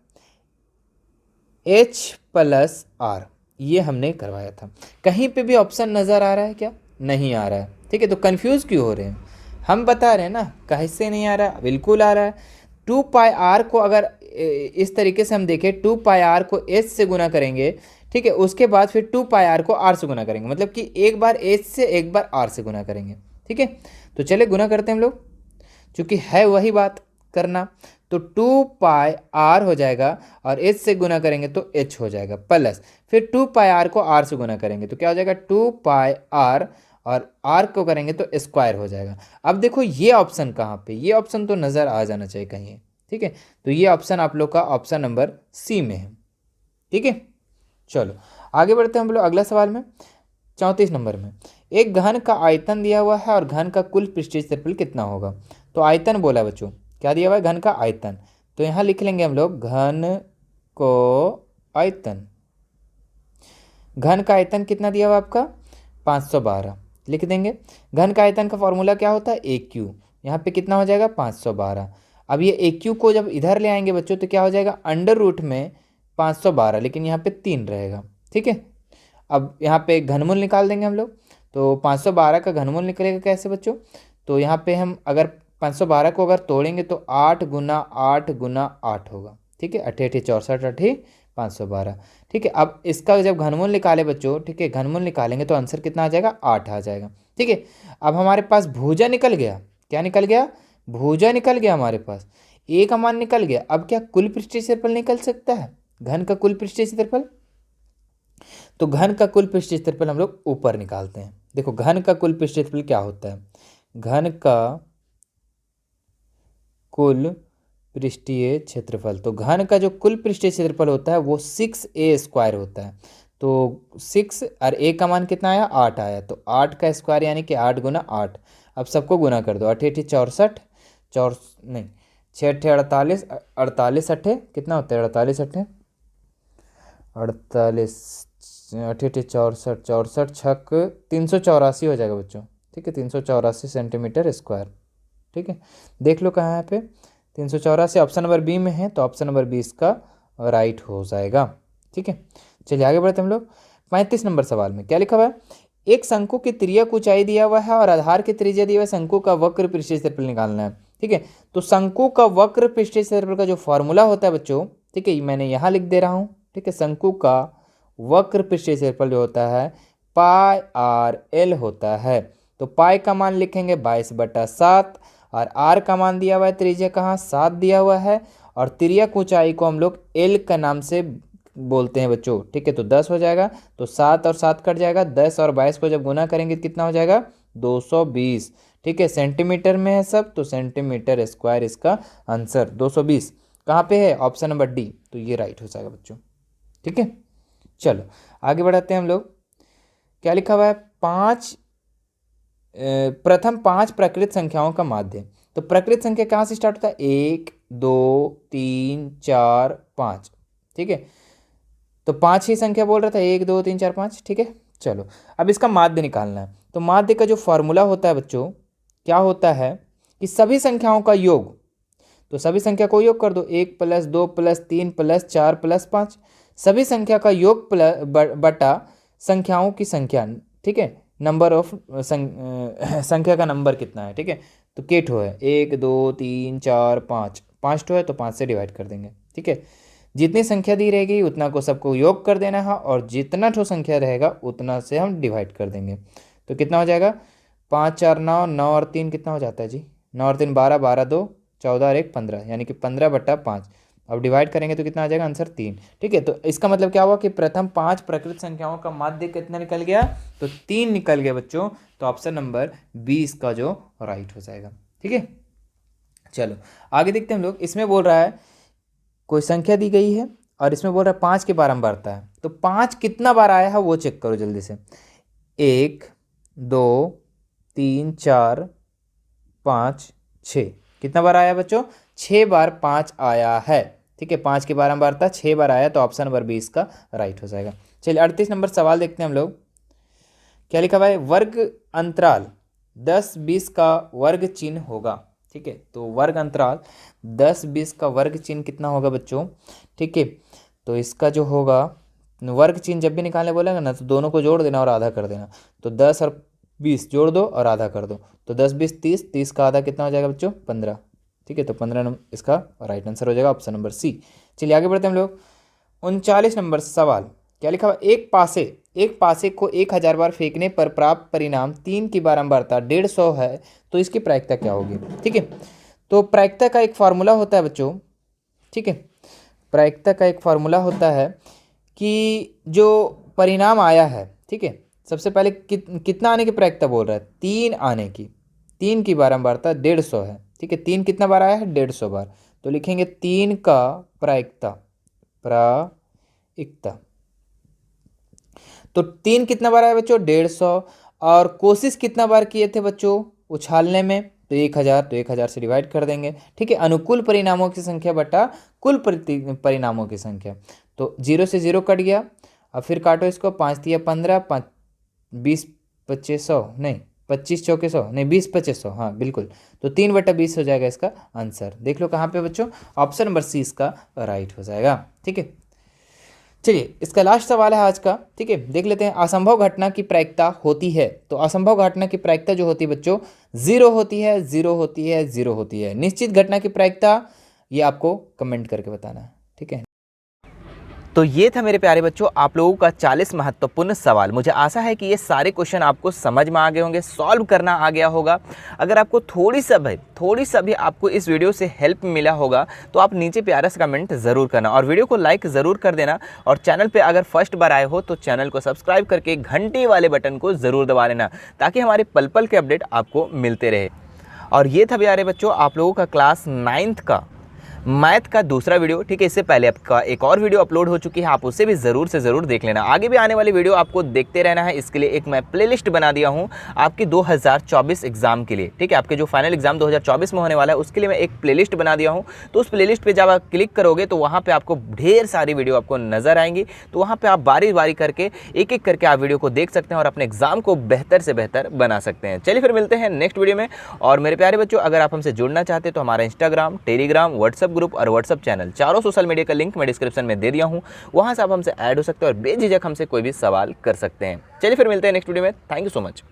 एच प्लस आर, ये हमने करवाया था। कहीं पे भी ऑप्शन नज़र आ रहा है क्या, नहीं आ रहा है। ठीक है, तो कंफ्यूज क्यों हो रहे हैं, हम बता रहे हैं ना कैसे नहीं आ रहा, बिल्कुल आ रहा है। 2 पाई आर को अगर इस तरीके से हम देखें, 2 पाई आर को एच से गुना करेंगे, ठीक है, उसके बाद फिर 2 पाई आर को आर से गुना करेंगे, मतलब कि एक बार एच से एक बार आर से गुना करेंगे। ठीक है, तो चले गुना करते हैं हम लोग, चूँकि है वही बात करना, तो 2 पाई आर हो जाएगा, और एच से गुना करेंगे तो एच हो जाएगा, प्लस फिर 2 पाई आर को आर से गुना करेंगे तो क्या हो जाएगा 2 पाई आर, और आर को करेंगे तो स्क्वायर हो जाएगा। अब देखो ये ऑप्शन कहाँ पे, ये ऑप्शन तो नज़र आ जाना चाहिए कहीं। ठीक है, तो ये ऑप्शन आप लोग का ऑप्शन नंबर सी में है। ठीक है, चलो आगे बढ़ते हैं हम लोग अगला सवाल में 34 नंबर में। एक घन का आयतन दिया हुआ है और घन का कुल पृष्ठीय क्षेत्रफल कितना होगा। तो आयतन बोला बच्चों, क्या दिया हुआ है, घन का आयतन। तो यहाँ लिख लेंगे हम लोग घन को आयतन। घन का आयतन कितना दिया हुआ आपका 512 लिख देंगे। घन का आयतन का फॉर्मूला क्या होता है, ए क्यू। यहाँ पे कितना हो जाएगा 512। अब ये ए क्यू को जब इधर ले आएंगे बच्चों तो क्या हो जाएगा अंडर रूट में 512, लेकिन यहाँ पे 3 रहेगा। ठीक है, अब यहाँ पे घनमूल निकाल देंगे हम लोग। तो 512 का घनमूल निकलेगा कैसे बच्चों, तो यहाँ पे हम अगर 512 को अगर तोड़ेंगे तो 8 गुना 8 गुना 8 होगा। ठीक है, 8 8 64 8 512। ठीक है, अब इसका जब घनमूल निकाले बच्चों, ठीक है, घनमूल निकालेंगे तो आंसर कितना आ जाएगा 8 आ जाएगा। ठीक है, अब हमारे पास भुजा निकल गया। क्या निकल गया, भुजा निकल गया हमारे पास, ए का मान निकल गया। अब क्या कुल पृष्ठीय क्षेत्रफल निकल सकता है, घन का कुल पृष्ठीय क्षेत्रफल। तो घन का कुल पृष्ठीय क्षेत्रफल हम लोग ऊपर निकालते हैं। देखो घन का कुल पृष्ठीय क्षेत्रफल क्या होता है, घन का कुल पृष्ठीय क्षेत्रफल, तो घन का जो कुल पृष्ठीय क्षेत्रफल होता है वो 6a² होता है। तो 6 और a का मान कितना आया 8 आया, तो 8 का स्क्वायर यानी कि 8 गुना 8। अब सबको गुना कर दो, 8 8 64 चौर नहीं 6 8 48 48 8 कितना होता है 48 8 48 8 8 64 64 छक 384 हो जाएगा बच्चों। ठीक है, 384 सेंटीमीटर स्क्वायर। ठीक है, देख लो कहाँ है पे 384, ऑप्शन नंबर बी में है, तो ऑप्शन नंबर बी इसका राइट हो जाएगा। ठीक है, चलिए आगे बढ़ते हम लोग। 35 नंबर सवाल में क्या लिखा हुआ है, एक शंकु की तिर्यक ऊंचाई दिया हुआ है और आधार की त्रिज्या दिया हुआ है, शंकु का वक्र पृष्ठीय क्षेत्रफल निकालना है। ठीक है, तो शंकु का वक्र पृष्ठीय क्षेत्रफल का जो फॉर्मूला होता है बच्चों, ठीक है, मैंने यहाँ लिख दे रहा हूँ। ठीक है, शंकु का वक्र पृष्ठीय क्षेत्रफल जो होता है पाई आर एल होता है। तो पाई का मान लिखेंगे 22/7 और आर का मान दिया हुआ है, त्रिज्या कहाँ 7 दिया हुआ है, और तिर्यक ऊंचाई को हम लोग एल का नाम से बोलते हैं बच्चों। ठीक है, तो 10 हो जाएगा, तो 7 और 7 कट जाएगा, 10 और 22 को जब गुना करेंगे तो कितना हो जाएगा 220। ठीक है, सेंटीमीटर में है सब, तो सेंटीमीटर स्क्वायर इसका आंसर 220 कहाँ पे है, ऑप्शन नंबर डी, तो ये राइट हो जाएगा बच्चों। ठीक है, चलो आगे बढ़ाते हैं हम लोग। क्या लिखा हुआ है, प्रथम 5 प्रकृत संख्याओं का माध्य। तो प्रकृत संख्या कहाँ से स्टार्ट होता है, 1 2 3 4 5। ठीक है, तो 5 ही संख्या बोल रहा था, 1 2 3 4 5। ठीक है, चलो अब इसका माध्य निकालना है। तो माध्य का जो फॉर्मूला होता है बच्चों क्या होता है कि सभी संख्याओं का योग, तो सभी संख्या को योग कर दो, 1 + 2 + 3 + 4 + 5, सभी संख्या का योग बटा संख्याओं की संख्या। ठीक है, नंबर ऑफ संख्या का नंबर कितना है। ठीक है, तो केठो है 1 2 3 4 5, 5 ठो है तो 5 से डिवाइड कर देंगे। ठीक है, जितनी संख्या दी रहेगी उतना को सबको योग कर देना है, और जितना ठो संख्या रहेगा उतना से हम डिवाइड कर देंगे। तो कितना हो जाएगा 5 4 9, 9 और 3 कितना हो जाता है जी, 9 और 3 12, 12 2 14 और 1 15, यानी कि 15/5। अब डिवाइड करेंगे तो कितना आ जाएगा आंसर 3। ठीक है, तो इसका मतलब क्या हुआ कि प्रथम 5 प्रकृत संख्याओं का माध्य कितना निकल गया, तो 3 निकल गया बच्चों। तो ऑप्शन नंबर 20 का जो राइट हो जाएगा। ठीक है, चलो आगे देखते हैं हम लोग। इसमें बोल रहा है कोई संख्या दी गई है और इसमें बोल रहा है 5 के बारंबारता है, तो 5 कितना बार आया है वो चेक करो जल्दी से। 1 2 3 4 5 6, कितना बार आया बच्चों, 6 बार 5 आया है। ठीक है, 5 की बारंबारता 6 बार आया, तो ऑप्शन नंबर 20 का राइट हो जाएगा। चलिए 38 नंबर सवाल देखते हैं हम लोग। क्या लिखा हुआ है, वर्ग अंतराल 10 20 का वर्ग चिन्ह होगा। ठीक है, तो वर्ग अंतराल 10 20 का वर्ग चिन्ह कितना होगा बच्चों। ठीक है, तो इसका जो होगा वर्ग चिन्ह जब भी निकालने बोलेंगे ना तो दोनों को जोड़ देना और आधा कर देना। तो 10 और 20 जोड़ दो और आधा कर दो, तो 10 20 30, 30 का आधा कितना हो जाएगा बच्चों 15। ठीक है, तो 15 नंबर इसका राइट आंसर हो जाएगा, ऑप्शन नंबर सी। चलिए आगे बढ़ते हैं हम लोग। 39 नंबर सवाल क्या लिखा हुआ, एक पासे को 1000 बार फेंकने पर प्राप्त परिणाम 3 की बारंबारता 150 है, तो इसकी प्रायिकता क्या होगी। ठीक है, तो प्रायिकता का एक फार्मूला होता है बच्चों। ठीक है, प्रायिकता का एक फार्मूला होता है कि जो परिणाम आया है, ठीक है, सबसे पहले कितना आने की प्रायिकता बोल रहा है, 3 आने की, 3 की बारंबारता 150 है। ठीक है, 3 कितना बार आया है 150 बार, तो लिखेंगे 3 का प्रायिकता, तो 3 कितना बार आया बच्चों 150, और कोशिश कितना बार किए थे बच्चों उछालने में, तो 1000, तो 1000 से डिवाइड कर देंगे। ठीक है, अनुकूल परिणामों की संख्या बटा कुल परिणामों की संख्या, तो 0 से 0 कट गया। अब फिर काटो इसको, 5 × 15, 20 2500 नहीं, 25 चौके 100 नहीं, 20 2500, हाँ बिल्कुल। तो 3/20 हो जाएगा इसका आंसर। देख लो कहाँ पे बच्चों, ऑप्शन नंबर सी इसका राइट हो जाएगा। ठीक है, चलिए इसका लास्ट सवाल है आज का। ठीक है, देख लेते हैं। असंभव घटना की प्रायिकता होती है, तो असंभव घटना की प्रायिकता जो होती है बच्चों 0 होती है, 0 होती है, 0 होती है। निश्चित घटना की प्रायिकता ये आपको कमेंट करके बताना है। ठीक है, तो ये था मेरे प्यारे बच्चों आप लोगों का 40 महत्वपूर्ण सवाल। मुझे आशा है कि ये सारे क्वेश्चन आपको समझ में आ गए होंगे, सॉल्व करना आ गया होगा। अगर आपको थोड़ी सा भी आपको इस वीडियो से हेल्प मिला होगा तो आप नीचे प्यारा सा कमेंट ज़रूर करना और वीडियो को लाइक ज़रूर कर देना। और चैनल पर अगर फर्स्ट बार आए हो तो चैनल को सब्सक्राइब करके घंटी वाले बटन को ज़रूर दबा लेना, ताकि हमारे पल पल के अपडेट आपको मिलते रहे। और ये था प्यारे बच्चों आप लोगों का क्लास 9th का मैथ का दूसरा वीडियो। ठीक है, इससे पहले आपका एक और वीडियो अपलोड हो चुकी है, आप उसे भी ज़रूर से ज़रूर देख लेना। आगे भी आने वाली वीडियो आपको देखते रहना है, इसके लिए एक मैं प्लेलिस्ट बना दिया हूँ आपकी 2024 एग्जाम के लिए। ठीक है, आपके जो फाइनल एग्जाम 2024 में होने वाला है उसके लिए मैं एक प्लेलिस्ट बना दिया हूँ। तो उस प्लेलिस्ट पे जब आप क्लिक करोगे तो वहाँ पर आपको ढेर सारी वीडियो आपको नजर आएंगी। तो वहाँ पर आप बारी बारी करके एक एक करके आप वीडियो को देख सकते हैं और अपने एग्जाम को बेहतर से बेहतर बना सकते हैं। चलिए फिर मिलते हैं नेक्स्ट वीडियो में। और मेरे प्यारे बच्चों अगर आप हमसे जुड़ना चाहते हैं तो हमारा इंस्टाग्राम, टेलीग्राम, व्हाट्सएप ग्रुप और व्हाट्सएप चैनल, चारों सोशल मीडिया का लिंक मैं डिस्क्रिप्शन में दे दिया हूं। वहां से आप हमसे ऐड हो सकते हैं और बेझिझक हमसे कोई भी सवाल कर सकते हैं। चलिए फिर मिलते हैं नेक्स्ट वीडियो में। Thank you so much.